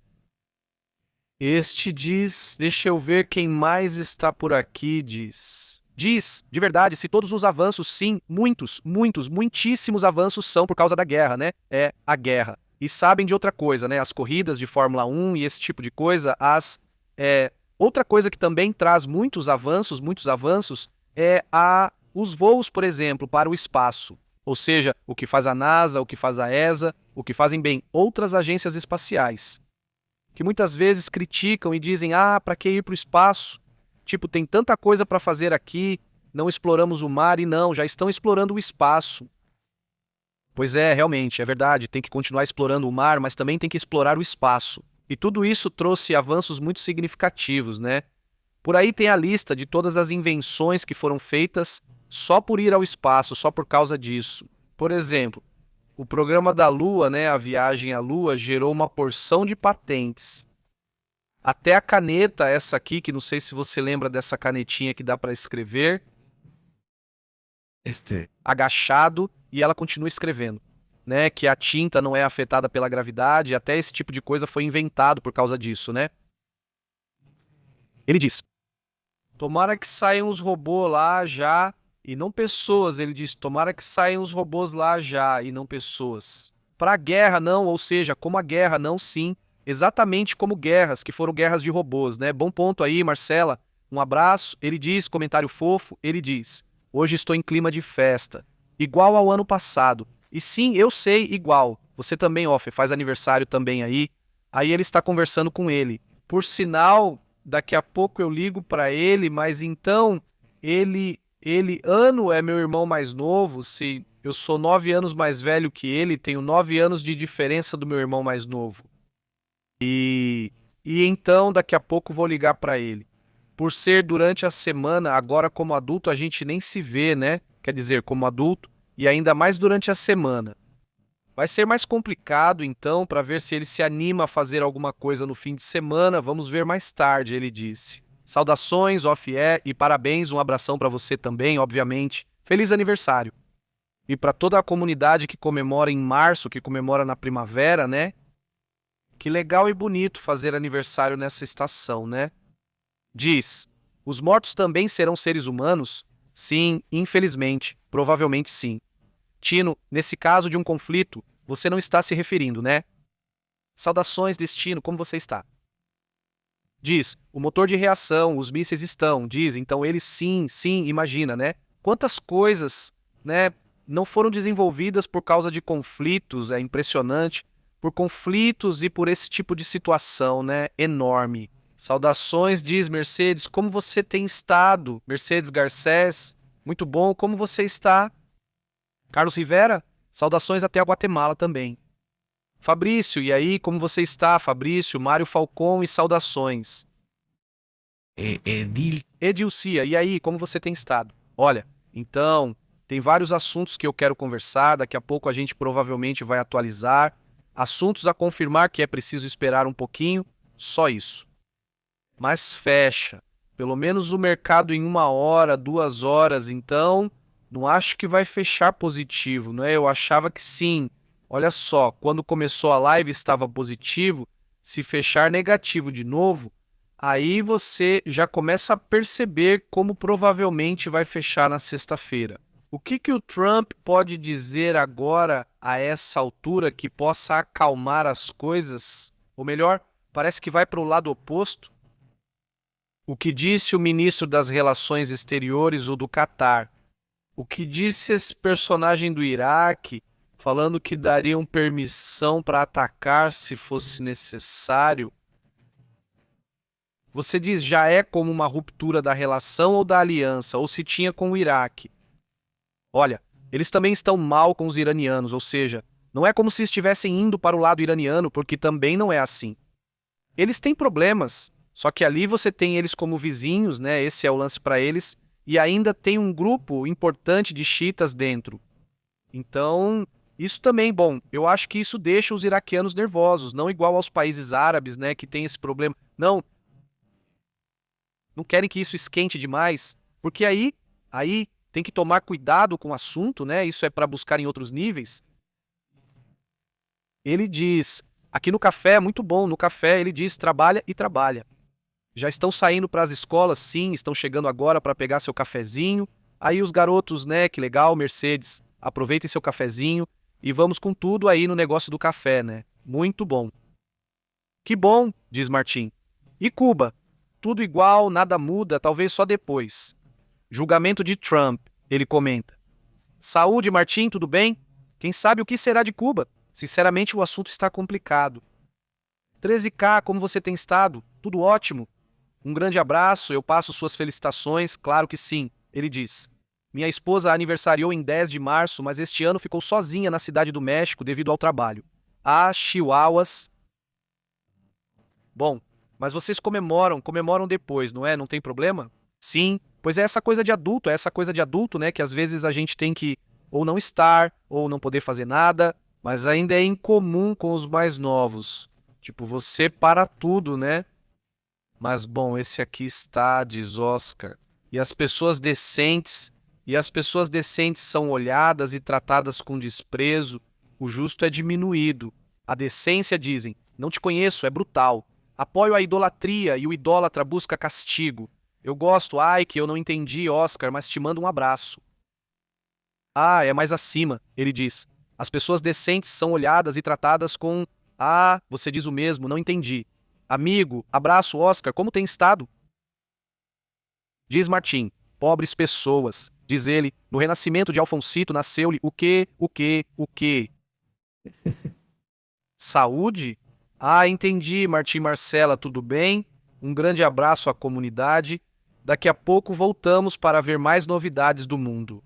Este diz... Deixa eu ver quem mais está por aqui, diz... Diz, de verdade, se todos os avanços, sim, muitíssimos avanços são por causa da guerra, né? É, a guerra. E sabem de outra coisa, né? As corridas de Fórmula 1 e esse tipo de coisa, outra coisa que também traz muitos avanços, é os voos, por exemplo, para o espaço. Ou seja, o que faz a NASA, o que faz a ESA, o que fazem bem outras agências espaciais. Que muitas vezes criticam e dizem, para que ir para o espaço? Tipo, tem tanta coisa para fazer aqui, não exploramos o mar e não, já estão explorando o espaço. Pois é, realmente, é verdade, tem que continuar explorando o mar, mas também tem que explorar o espaço. E tudo isso trouxe avanços muito significativos, né? Por aí tem a lista de todas as invenções que foram feitas só por ir ao espaço, só por causa disso. Por exemplo, o programa da Lua, né, a viagem à Lua, gerou uma porção de patentes. Até a caneta, essa aqui, que não sei se você lembra dessa canetinha que dá para escrever, agachado, e ela continua escrevendo. Né, que a tinta não é afetada pela gravidade, até esse tipo de coisa foi inventado por causa disso, né? Ele diz, tomara que saiam os robôs lá já, e não pessoas, ele diz, tomara que saiam os robôs lá já, e não pessoas. Para a guerra não, ou seja, como a guerra não, sim, exatamente como guerras, que foram guerras de robôs, né? Bom ponto aí, Marcela, um abraço, ele diz, comentário fofo, ele diz, hoje estou em clima de festa, igual ao ano passado. E sim, eu sei, igual. Você também, Offer, faz aniversário também aí. Aí ele está conversando com ele. Por sinal, daqui a pouco eu ligo para ele, mas então, Ano é meu irmão mais novo, se eu sou 9 anos mais velho que ele, tenho 9 anos de diferença do meu irmão mais novo. E então, daqui a pouco vou ligar para ele. Por ser durante a semana, agora como adulto a gente nem se vê, né? Quer dizer, como adulto. E ainda mais durante a semana. Vai ser mais complicado, então, para ver se ele se anima a fazer alguma coisa no fim de semana. Vamos ver mais tarde, ele disse. Saudações, Off-Air, e parabéns, um abração para você também, obviamente. Feliz aniversário. E para toda a comunidade que comemora em março, que comemora na primavera, né? Que legal e bonito fazer aniversário nessa estação, né? Diz, os mortos também serão seres humanos? Sim, infelizmente, provavelmente sim. Tino, nesse caso de um conflito, você não está se referindo, né? Saudações, Destino, como você está? Diz, o motor de reação, os mísseis estão, diz, então eles sim, imagina, né? Quantas coisas, né, não foram desenvolvidas por causa de conflitos, é impressionante, por conflitos e por esse tipo de situação, né, enorme. Saudações, diz Mercedes, como você tem estado? Mercedes Garcés, muito bom, como você está? Carlos Rivera, saudações até a Guatemala também. Fabrício, e aí, como você está, Fabrício? Mário Falcon e saudações. Edilcia, e aí, como você tem estado? Olha, então, tem vários assuntos que eu quero conversar, daqui a pouco a gente provavelmente vai atualizar. Assuntos a confirmar que é preciso esperar um pouquinho, só isso. Mas fecha. Pelo menos o mercado em 1 hora, 2 horas, então, não acho que vai fechar positivo, não é? Eu achava que sim. Olha só, quando começou a live estava positivo, se fechar negativo de novo, aí você já começa a perceber como provavelmente vai fechar na sexta-feira. O que o Trump pode dizer agora a essa altura que possa acalmar as coisas? Ou melhor, parece que vai para o lado oposto. O que disse o ministro das Relações Exteriores, o do Catar? O que disse esse personagem do Iraque, falando que dariam permissão para atacar se fosse necessário? Você diz já é como uma ruptura da relação ou da aliança, ou se tinha com o Iraque? Olha, eles também estão mal com os iranianos, ou seja, não é como se estivessem indo para o lado iraniano, porque também não é assim. Eles têm problemas, só que ali você tem eles como vizinhos, né? Esse é o lance para eles, e ainda tem um grupo importante de xiitas dentro. Então, isso também, bom, eu acho que isso deixa os iraquianos nervosos, não igual aos países árabes, né, que tem esse problema. Não querem que isso esquente demais, porque aí tem que tomar cuidado com o assunto, né? Isso é para buscar em outros níveis. Ele diz, aqui no café é muito bom, no café ele diz trabalha e trabalha. Já estão saindo para as escolas, sim, estão chegando agora para pegar seu cafezinho. Aí os garotos, né, que legal, Mercedes, aproveitem seu cafezinho e vamos com tudo aí no negócio do café, né? Muito bom. Que bom, diz Martim. E Cuba? Tudo igual, nada muda, talvez só depois. Julgamento de Trump, ele comenta. Saúde, Martim, tudo bem? Quem sabe o que será de Cuba? Sinceramente, o assunto está complicado. 13K, como você tem estado? Tudo ótimo. Um grande abraço, eu passo suas felicitações, claro que sim, ele diz. Minha esposa aniversariou em 10 de março, mas este ano ficou sozinha na cidade do México devido ao trabalho. Ah, chihuahuas. Bom, mas vocês comemoram depois, não é? Não tem problema? Sim, pois é essa coisa de adulto, né? Que às vezes a gente tem que ou não estar, ou não poder fazer nada, mas ainda é incomum com os mais novos. Tipo, você para tudo, né? Mas bom, esse aqui está, diz Oscar. E as pessoas decentes são olhadas e tratadas com desprezo. O justo é diminuído. A decência, dizem, não te conheço, é brutal. Apoio a idolatria e o idólatra busca castigo. Eu gosto, Ike, eu não entendi, Oscar, mas te mando um abraço. Ah, é mais acima, ele diz. As pessoas decentes são olhadas e tratadas com... Ah, você diz o mesmo, não entendi. Amigo, abraço, Oscar, como tem estado? Diz Martim, pobres pessoas. Diz ele, no renascimento de Alfonsito nasceu-lhe o quê? Saúde? Ah, entendi, Martim Marcela, tudo bem? Um grande abraço à comunidade. Daqui a pouco voltamos para ver mais novidades do mundo.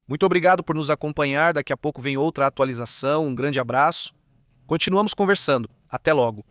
Muito obrigado por nos acompanhar. Daqui a pouco vem outra atualização. Um grande abraço. Continuamos conversando. Até logo.